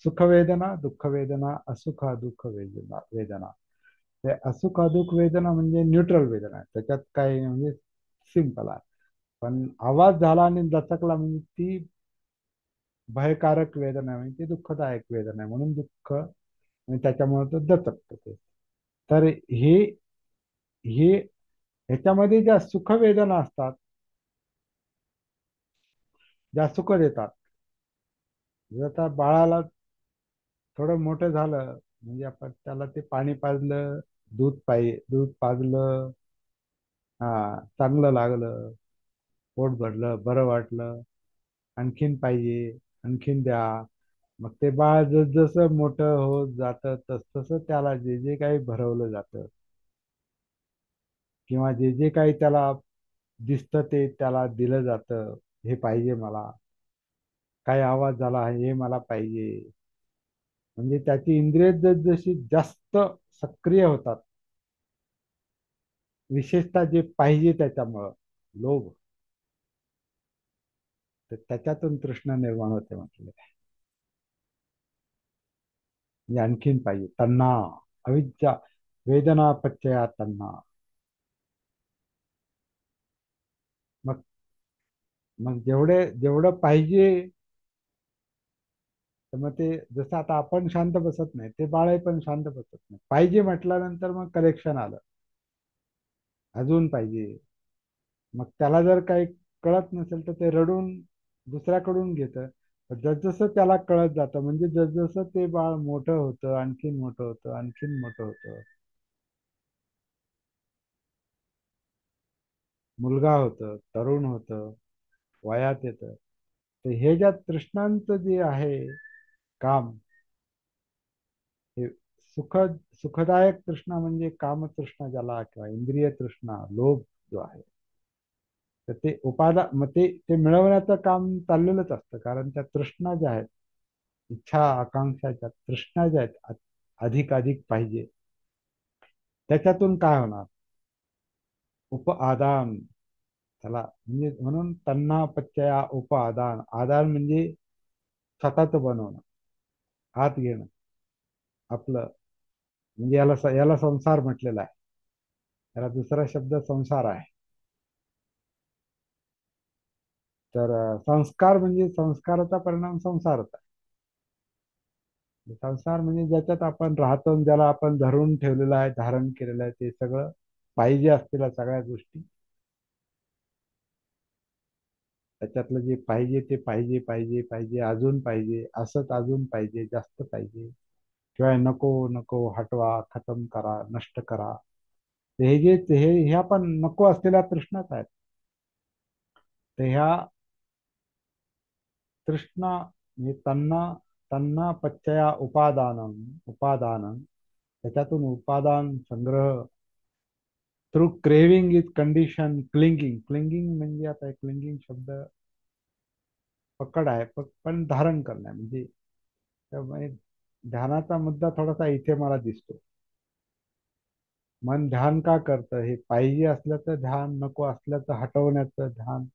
सुख वेदना, दुःख वेदना, असुख दुःख वेदना. ते असुख दुःख वेदना म्हणजे न्यूट्रल वेदना आहे, त्याच्यात काय म्हणजे सिंपल आहे. पण आवाज झाला आणि दचकला म्हणजे ती भयकारक वेदना आहे, म्हणजे ती दुःखदायक वेदना आहे, म्हणून दुःख आणि त्याच्यामुळे तो दचकतो ते. तर हे हे ह्याच्यामध्ये ज्या सुख वेदना असतात, ज्या सुख देतात, जर आता बाळाला थोडं मोठं झालं म्हणजे आपण त्याला ते पाणी पाजलं, दूध पाजलं, हा, चांगलं लागलं, पोट भरलं, बरं वाटलं, आणखीन पाहिजे, आणखीन द्या. मग ते बाळ जसं मोठं होत जातं तसं त्याला जे जे काही भरवलं जातं किंवा जे जे काही त्याला दिसतं ते त्याला दिलं जातं. हे पाहिजे मला, काय आवाज झाला हे मला पाहिजे. म्हणजे त्याची इंद्रिय जशी जास्त सक्रिय होतात, विशेषतः जे पाहिजे त्याच्यामुळं लोभ, तर त्याच्यातून तृष्णा निर्माण होते म्हटलेलं आहे. म्हणजे आणखीन पाहिजे, तण्णा, अविद्या, वेदना पच्चया तण्णा. मग मग जेवढं पाहिजे, तर मग ते जसं आता आपण शांत बसत नाही, ते बाळ पण शांत बसत नाही. पाहिजे म्हटल्यानंतर मग करेक्शन आलं, अजून पाहिजे. मग त्याला जर काही कळत नसेल तर ते रडून दुसऱ्याकडून घेतं. जसजसं त्याला कळत जातं म्हणजे जसजसं ते बाळ मोठं होतं, आणखीन मोठं होतं, आणखीन मोठं होतं, मुलगा होतं, तरुण होतं, वयात येतं. तर हे ज्या तृष्णांचं जे आहे काम, हे सुखदायक तृष्णा म्हणजे कामतृष्णा ज्याला, किंवा इंद्रिय तृष्णा, लोभ जो आहे, तर ते मग ते मिळवण्याचं काम चाललेलंच असतं. कारण त्या तृष्णा ज्या आहेत, इच्छा आकांक्षाच्या तृष्णा ज्या आहेत, अधिक अधिक पाहिजे, त्याच्यातून काय होणार? उपआदान, त्याला म्हणजे म्हणून तन्ना पच्चया उपआदान. आदान म्हणजे स्वतःच बनवणं, हात घेणं आपलं, म्हणजे याला संसार म्हटलेला आहे. याला दुसरा शब्द संसार आहे. तर संस्कार म्हणजे संस्काराचा परिणाम संसारच आहे. संसार म्हणजे ज्याच्यात आपण राहतो आणि ज्याला आपण धरून ठेवलेलं आहे, धारण केलेलं आहे, ते सगळं पाहिजे असलेल्या सगळ्या गोष्टी, त्याच्यातलं जे पाहिजे ते पाहिजे, पाहिजे, पाहिजे, अजून पाहिजे, असंच अजून पाहिजे, जास्त पाहिजे, किंवा नको नको हटवा, खतम करा, नष्ट करा. हे जे हे ह्या पण नको असलेल्या तृष्णाच आहेत. तर ह्या तृष्णा म्हणजे तन्ना तन्ना पच्चया उपादान, त्याच्यातून उपादान संग्रह, through craving is condition clinging. Clinging म्हणजे आता क्लिंगिंग शब्द पकड आहे, पण धारण करणं म्हणजे, त्यामुळे ध्यानाचा मुद्दा थोडासा इथे मला दिसतो. मन ध्यान का करतं? हे पाहिजे असल्याचं ध्यान, नको असल्याचं हटवण्याचं ध्यान.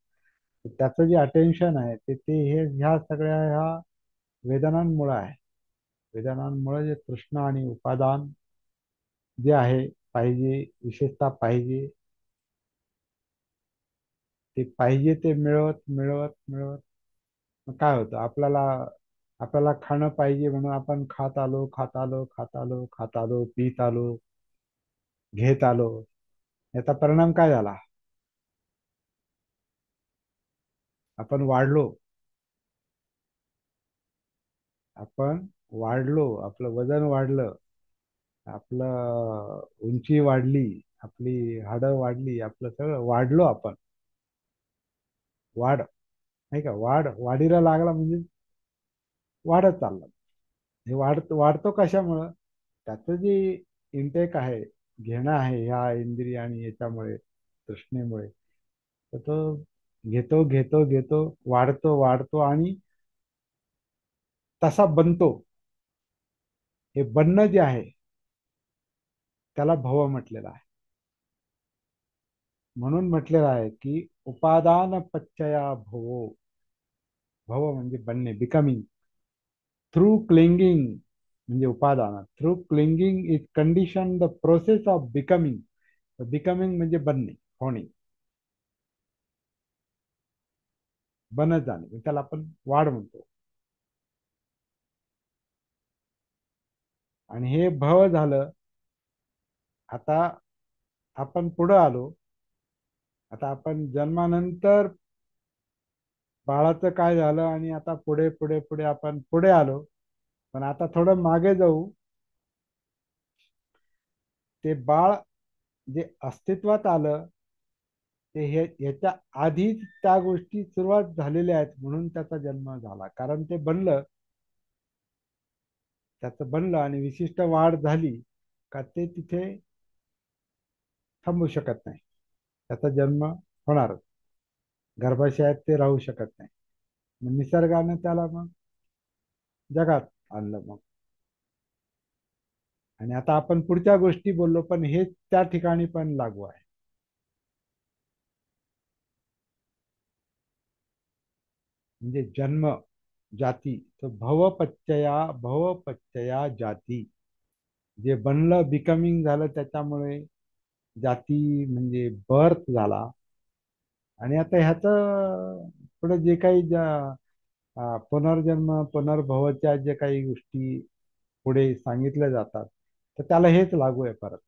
त्याचं जे अटेन्शन आहे ते ह्या सगळ्या ह्या वेदनांमुळे आहे. वेदनांमुळे जे तृष्णा आणि उपादान जे आहे, पाहिजे, विशेषतः पाहिजे, ते पाहिजे ते मिळवत मिळवत मिळवत मग काय होतं आपल्याला? आपल्याला खाणं पाहिजे म्हणून आपण खात आलो, खात आलो, खात आलो, खात आलो, पित आलो, घेत आलो. याचा परिणाम काय झाला? आपण वाढलो. आपण वाढलो, आपलं वजन वाढलं, आपलं उंची वाढली, आपली हाडं वाढली, आपलं सगळं वाढलो आपण. वाढ, नाही का, वाढीला लागला म्हणजे वाढत चाललं. हे वाढतो कशामुळं? त्याचं जे इंटेक आहे, घेणं आहे ह्या इंद्रिय आणि याच्यामुळे, तृष्णेमुळे, तर तो घेतो घेतो घेतो, वाढतो वाढतो आणि तसा बनतो. हे बनणं जे आहे त्याला भव म्हटलेलं आहे. म्हणून म्हटलेलं आहे की उपादान पच्चया भवो. भव म्हणजे बनणे, बिकमिंग. थ्रू क्लिंगिंग म्हणजे उपादान. Through clinging is condition the process of becoming. Becoming म्हणजे बनणे, होणे, बनत जाणे, म्हणजे त्याला आपण वाढ म्हणतो. आणि हे भव झालं. आता आपण पुढं आलो. आता आपण जन्मानंतर बाळाचं काय झालं आणि आता पुढे पुढे पुढे आपण पुढे आलो. पण आता थोडं मागे जाऊ. ते बाळ जे अस्तित्वात आलं, ते हे याच्या आधीच त्या गोष्टी सुरुवात झालेल्या आहेत म्हणून त्याचा जन्म झाला. कारण ते बनलं, त्याचं बनलं आणि विशिष्ट वाढ झाली का ते तिथे थांबू शकत नाही. त्याचा जन्म होणारच. गर्भाशयात ते राहू शकत नाही. मग निसर्गाने त्याला मग जगात आणलं मग. आणि आता आपण पुढच्या गोष्टी बोललो, पण हे त्या ठिकाणी पण लागू आहे. म्हणजे जन्म, जाती, तर भवपच्चया जाती. जे बनलं, बिकमिंग झालं, त्याच्यामुळे जाती म्हणजे बर्थ झाला. आणि आता ह्याचं पुढे जे काही पुनर्जन्म पुनर्भवच्या जे काही गोष्टी पुढे सांगितल्या जातात, तर त्याला हेच लागू आहे परत.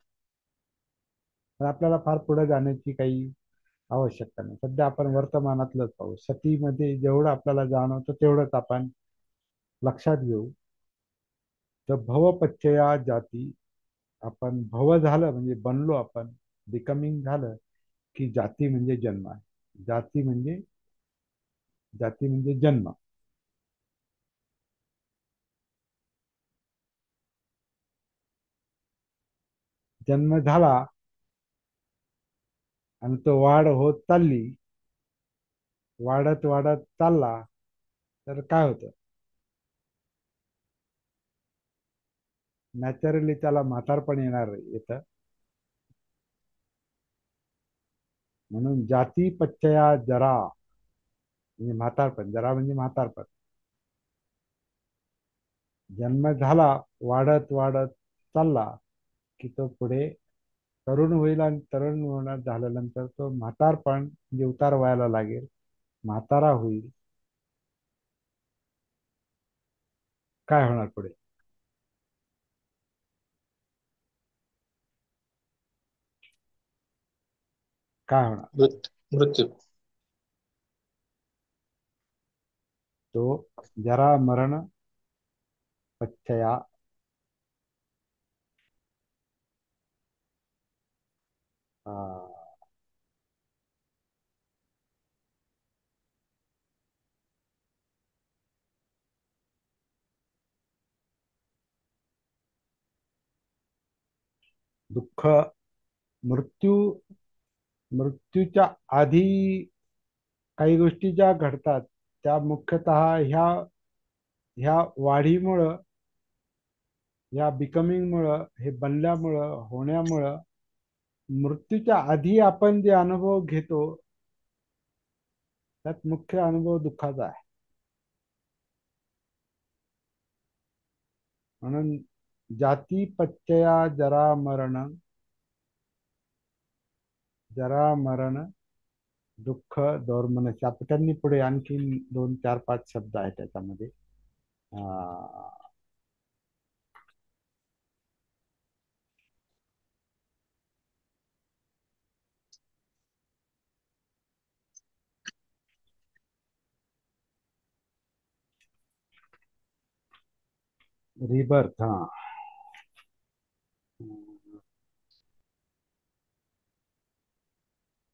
पण आपल्याला फार पुढे जाण्याची काही आवश्यकता नाही. सध्या आपण वर्तमानातलंच पाहू. सतीमध्ये जेवढं आपल्याला जाणवतं तेवढंच आपण लक्षात घेऊ. तर भवपच्चया जाती. आपण भव झालं म्हणजे बनलो आपण, बिकमिंग झालं की जाती म्हणजे जन्म आहे. जाती म्हणजे जन्म. जन्म झाला आणि तो वाढ होत चालली, वाढत वाढत चालला, तर काय होतं? नॅचरली त्याला म्हातारपण येतं. म्हणून जाती पच्चया जरा म्हणजे म्हातारपण. जरा म्हणजे म्हातारपण. जन्म झाला, वाढत वाढत चालला की तो पुढे तरुण होईल आणि तरुण होणार झाल्यानंतर तो म्हातारपण म्हणजे उतार व्हायला लागेल, म्हातारा होईल. काय होणार पुढे? काय होणार? मृत्यू. तो जरा मरण पच्चया, दुःख, मृत्यू. मृत्यूच्या आधी काही गोष्टी ज्या घडतात त्या मुख्यतः ह्या ह्या वाढीमुळं, ह्या बिकमिंगमुळं, हे बनल्यामुळं, होण्यामुळं, मृत्यूच्या आधी आपण जे अनुभव घेतो त्यात मुख्य अनुभव दुःखाचा आहे. म्हणून जाती पच्चया जरा मरण दुःख दोर्मनस्य. आता त्यांनी पुढे आणखी 2 4 5 शब्द आहेत त्याच्यामध्ये. अं, रिबर्थ, हा.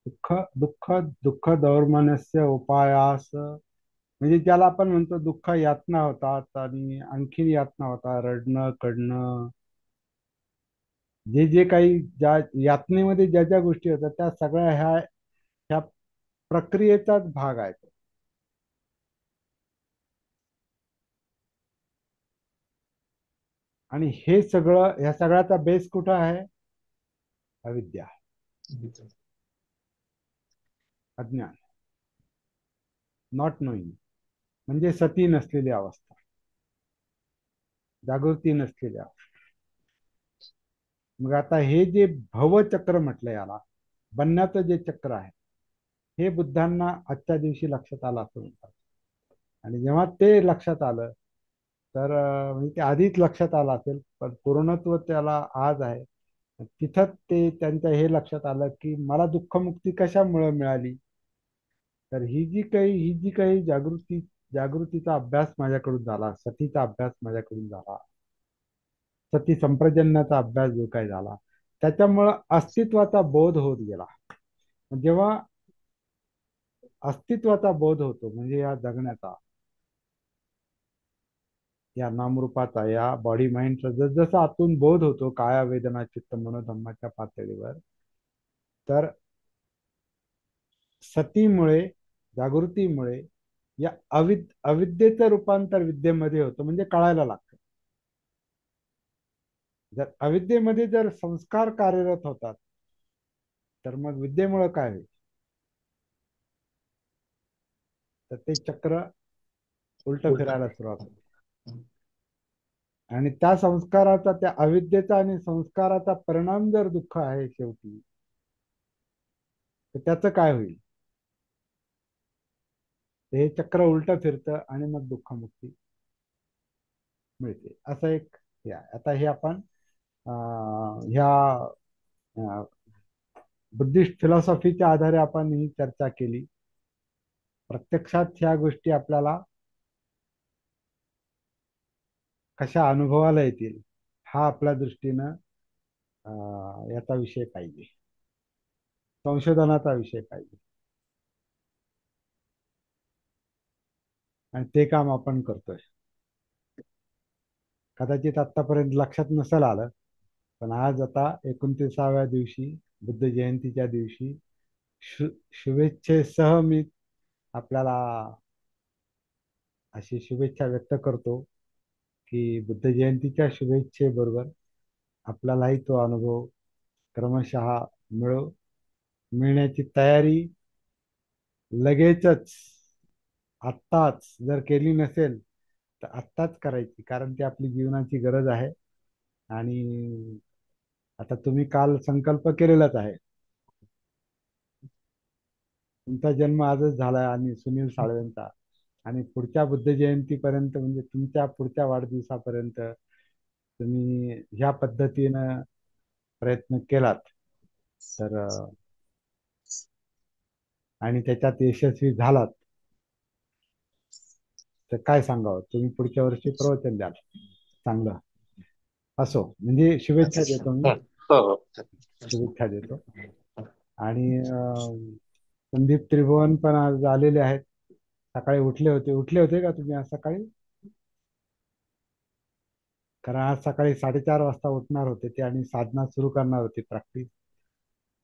दुःख दुःख दुःख दौर्मनस्य उपायास, म्हणजे ज्याला आपण म्हणतो दुःख यातना होतात आणि आणखीन यातना होतात, रडणं कडणं, जे जे काही ज्या यातनेमध्ये ज्या ज्या गोष्टी होतात त्या सगळ्या ह्या प्रक्रियेचाच भाग आहे तो. आणि हे सगळं, ह्या सगळ्याचा बेस कुठं आहे? अविद्या, अज्ञान, नॉट नोईंग, म्हणजे सती नसलेली अवस्था, जागृती नसलेली अवस्था. मग आता हे जे भवचक्र म्हटलं याला, बनण्याचं जे चक्र आहे, हे बुद्धांना आजच्या दिवशी लक्षात आलं असं म्हणतात. आणि जेव्हा ते लक्षात आलं, तर म्हणजे ते आधीच लक्षात आलं असेल, पण पूर्णत्व त्याला आज आहे. तिथं ते त्यांच्या हे लक्षात आलं की मला दुःखमुक्ती कशामुळे मिळाली. तर ही जी काही जागृतीचा अभ्यास माझ्याकडून झाला, सतीचा अभ्यास माझ्याकडून झाला, सती संप्रजन्याचा अभ्यास जो काही झाला, त्याच्यामुळं अस्तित्वाचा बोध होत गेला. जेव्हा अस्तित्वाचा बोध होतो, म्हणजे या जगण्याचा, या नामरूपाचा, या बॉडी माइंडचा जसं आतून बोध होतो, काया वेदना चित्त मनोधम्माच्या पातळीवर, तर सतीमुळे, जागृतीमुळे या अविद्येचं रूपांतर विद्येमध्ये होतं, म्हणजे कळायला लागतं. जर अविद्येमध्ये जर संस्कार कार्यरत होतात, तर मग विद्येमुळे काय होईल? तर ते चक्र उलट उलटा. फिरायला सुरुवात होते. आणि त्या संस्काराचा, त्या अविद्येचा आणि संस्काराचा परिणाम जर दुःख आहे शेवटी, तर त्याचं काय होईल? तर हे चक्र उलट फिरतं आणि मग दुःखमुक्ती मिळते, असं एक हे आहे. आता हे आपण ह्या बुद्धिस्ट फिलॉसॉफीच्या आधारे आपण ही चर्चा केली. प्रत्यक्षात ह्या गोष्टी आपल्याला कशा अनुभवाला येतील, हा आपल्या दृष्टीनं याचा विषय पाहिजे, संशोधनाचा विषय पाहिजे. आणि ते काम आपण करतोय. कदाचित आतापर्यंत लक्षात नसेल आलं, पण आज आता 29व्या दिवशी, बुद्ध जयंतीच्या दिवशी, शु शुभेच्छेसह मी आपल्याला अशी शुभेच्छा व्यक्त करतो की बुद्ध जयंतीच्या शुभेच्छेबरोबर आपल्यालाही तो अनुभव क्रमशः मिळण्याची तयारी लगेचच, आत्ताच जर केली नसेल तर आत्ताच करायची, कारण ती आपली जीवनाची गरज आहे. आणि आता तुम्ही काल संकल्प केलेलाच आहे. तुमचा जन्म आजच झालाय आणि सुनील साळवेंचा, आणि पुढच्या बुद्ध जयंतीपर्यंत, म्हणजे तुमच्या पुढच्या वाढदिवसापर्यंत तुम्ही ह्या पद्धतीनं प्रयत्न केलात, तर आणि त्याच्यात यशस्वी झालात, तर काय सांगावं, तुम्ही पुढच्या वर्षी प्रवचन द्याल चांगलं. असो, म्हणजे शुभेच्छा देतो मी, हं. हो हो. शुभेच्छा देतो. आणि संदीप त्रिभुवन पण आज आलेले आहेत. सकाळी उठले होते का तुम्ही आज सकाळी? कारण आज सकाळी 4:30 वाजता उठणार होते ते आणि साधना सुरू करणार होते, प्रॅक्टिस.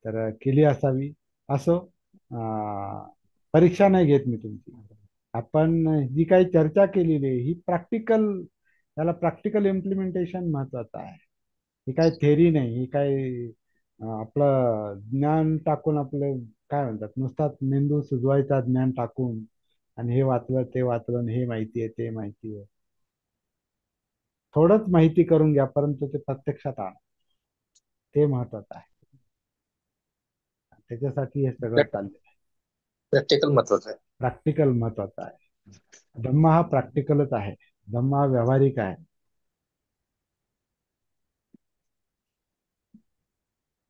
तर केली असावी. असो, परीक्षा नाही घेत मी तुमची. आपण जी काही चर्चा केलेली आहे ही प्रॅक्टिकल, त्याला प्रॅक्टिकल इम्प्लिमेंटेशन महत्वाचं आहे. ही काही थेरी नाही, ही काही आपलं ज्ञान टाकून, आपलं काय म्हणतात, नुसताच मेंदू सुजवायचा ज्ञान टाकून, आणि हे वाचलं ते वाचलं आणि हे माहिती आहे ते माहिती आहे. थोडंच माहिती करून घ्या, परंतु ते प्रत्यक्षात आणा, ते महत्वाचं आहे. त्याच्यासाठी हे सगळं चाललंय. प्रॅक्टिकल महत्वाचं आहे. प्रॅक्टिकल महत्वाचं आहे. धम्म हा प्रॅक्टिकलच आहे. धम्म हा व्यावहारिक आहे.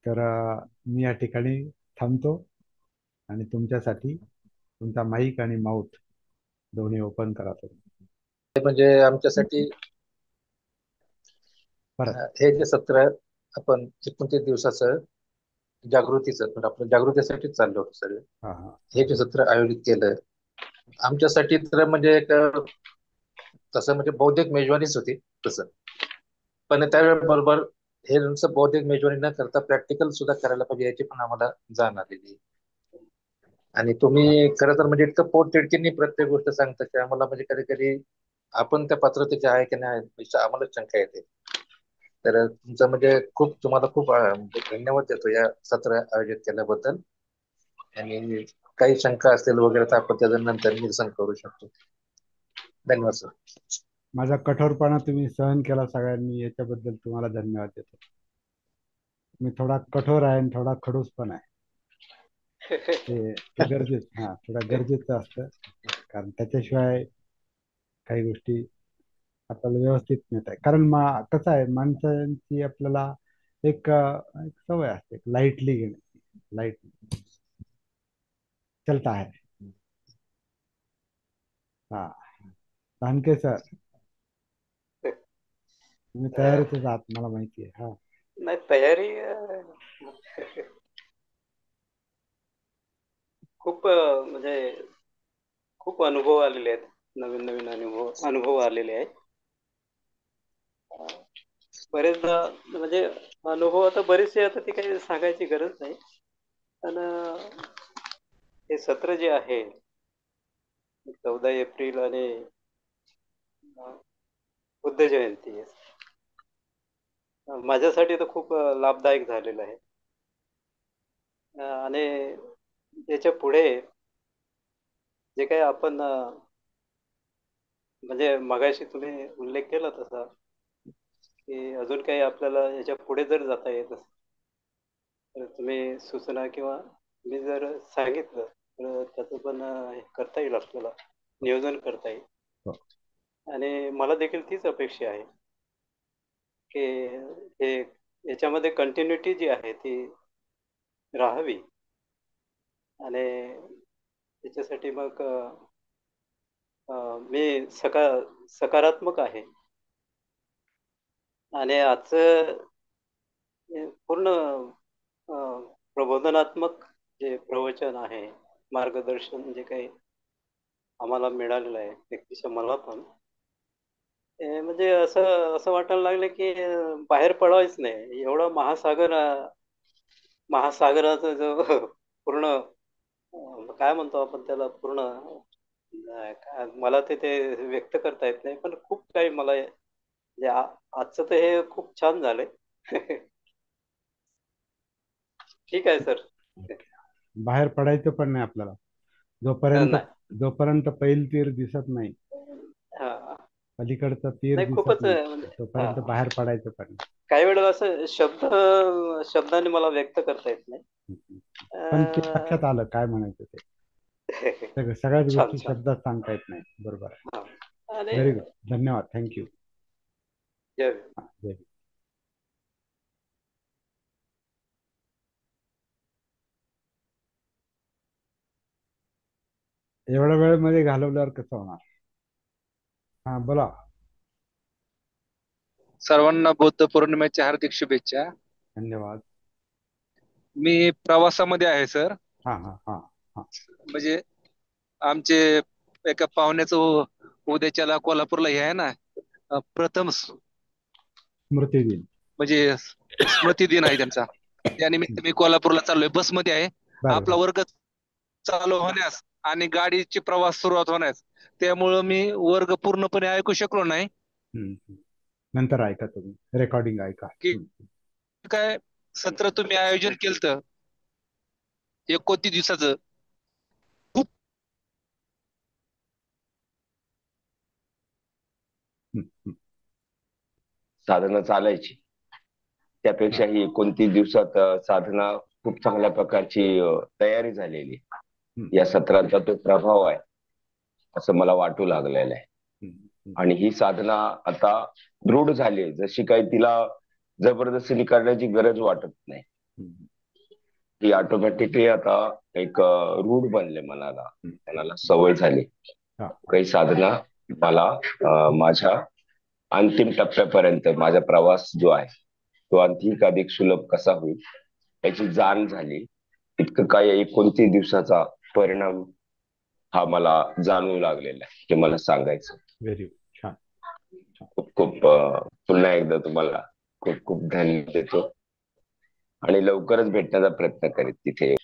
तर मी या ठिकाणी थांबतो आणि तुमच्यासाठी तुमचा माईक आणि माउथ दोन्ही ओपन करा तुम्ही. म्हणजे आमच्यासाठी परत. हे जे सत्र आपण 29 दिवसाचं जागृतीचं म्हणजे आपलं जागृतीसाठीच चाललं होतं सगळं. हा हा. हे जे सत्र आयोजित केलं आमच्यासाठी तर म्हणजे एक तसं म्हणजे बौद्धिक मेजवानीच होती तसं. पण त्याबरोबर हे नुसतं बौद्धिक मेजवानी न करता प्रॅक्टिकल सुद्धा करायला पाहिजे याची पण आम्हाला जाण आलेली. आणि तुम्ही खरं तर म्हणजे इतकं पोटतिडकीने प्रत्येक गोष्ट सांगता की आम्हाला म्हणजे कधी कधी आपण त्या पात्रतेचे आहे की नाही याची आम्हाला शंका येते. तर तुमचं म्हणजे खूप तुम्हाला खूप म्हणजे धन्यवाद देतो या सत्र आयोजित केल्याबद्दल. आणि काही शंका असतील वगैरे तर आपण त्याचं नंतर निरसन करू शकतो. धन्यवाद सर. माझा कठोरपणा तुम्ही सहन केला सगळ्यांनी, याच्याबद्दल तुम्हाला धन्यवाद देतो. मी थोडा कठोर आहे आणि थोडा खडूस पण आहे. ते गरजेचं, हा, थोडं गरजेचं असतं. कारण त्याच्याशिवाय काही गोष्टी आपल्याला व्यवस्थित मिळत आहे. कारण कसं आहे, माणसांची आपल्याला एक सवय असते लाईटली घेणे. लाईट चलता है. हा. धानके सर, तुम्ही तयारीतच आहात मला माहिती आहे. हा. नाही, तयारी खूप म्हणजे खूप अनुभव आलेले आहेत. नवीन नवीन अनुभव आलेले आहेत. बरेचदा म्हणजे अनुभव आता बरेचसे, आता ते काही सांगायची गरज नाही. पण हे सत्र जे आहे 14 एप्रिल आणि बुद्ध जयंती माझ्यासाठी तर खूप लाभदायक झालेलं आहे. आणि याच्या पुढे जे काही आपण म्हणजे मगाशी तुम्ही उल्लेख केला तसा की अजून काही आपल्याला याच्या पुढे जर जाता येत असेल तर तुम्ही सूचना किंवा मी जर सांगितलं तर त्याचं पण हे करता येईल, आपल्याला नियोजन करता येईल. हो. आणि मला देखील तीच अपेक्षा आहे की हे याच्यामध्ये कंटिन्युटी जी आहे ती राहावी. आणि त्याच्यासाठी मग मी सकारात्मक आहे. आणि आजचं पूर्ण प्रबोधनात्मक जे प्रवचन आहे, मार्गदर्शन जे काही आम्हाला मिळालेलं आहे, व्यक्तिशः मला पण म्हणजे असं असं वाटायला लागलं की बाहेर पडायच नाही. एवढा महासागराचा जो पूर्ण काय म्हणतो आपण त्याला, पूर्ण मला ते व्यक्त करता येत नाही. पण खूप काही मला म्हणजे आजचं तर हे खूप छान झालंय. ठीक आहे सर. बाहेर पडायचं पण नाही आपल्याला. जोपर्यंत नाही. जोपर्यंत पैल तीर दिसत नाही, हा. पलीकडचं तीर नाही, दिसत खूपच नाही, म्हणजे तोपर्यंत बाहेर पडायचं पण काही वेळेला असं शब्दाने मला व्यक्त करता येत नाही. नाही. पण ते लक्षात आलं काय म्हणायचं ते. सगळ्याच छान गोष्टी छान. शब्दात सांगता येत नाही. बरोबर आहे. हा. आणि व्हेरी गुड. धन्यवाद. थँक्यू. जय एवढ्या वेळेमध्ये घालवल्यावर कसं होणार? हा, बोला. सर्वांना बुद्ध पौर्णिमेच्या हार्दिक शुभेच्छा. धन्यवाद. मी प्रवासामध्ये आहे सर. हा हा हा हा. म्हणजे आमचे एका पाहुण्याचं उद्याच्याला कोल्हापूरला हे आहे ना, प्रथम स्मृती दिन. म्हणजे स्मृती दिन आहे त्यांचा. त्यानिमित्त मी कोल्हापूरला चाललोय, बसमध्ये आहे. बरं आपला बरं. वर्ग चालू होण्यास आणि गाडीची प्रवास सुरुवात होण्यास, त्यामुळं मी वर्ग पूर्णपणे ऐकू शकलो नाही. नंतर ऐका, तुम्ही रेकॉर्डिंग ऐका. की काय सत्र तुम्ही आयोजन केलं 29 दिवसाचं, खूप साधना चालायची, त्यापेक्षा ही 29 दिवसात साधना खूप चांगल्या प्रकारची तयारी झालेली. या सत्रांचा तो प्रभाव आहे असं मला वाटू लागलेलं आहे. आणि ही साधना आता दृढ झाली आहे. जशी काही तिला जबरदस्तीने करण्याची गरज वाटत नाही. ती ऑटोमॅटिकली आता एक रूढ बनले मनाला. मनाला सवय झाली. हा. काही साधना मला माझ्या अंतिम टप्प्यापर्यंत माझा प्रवास जो आहे तो आणखी अधिक सुलभ कसा होईल याची जाण झाली. इतकं काय 29 दिवसाचा परिणाम हा मला जाणवू लागलेला आहे ते मला सांगायचं. Very good. छान. खूप खूप पुन्हा एकदा तुम्हाला खूप खूप धन्यवाद देतो आणि लवकरच भेटण्याचा प्रयत्न करेन तिथे.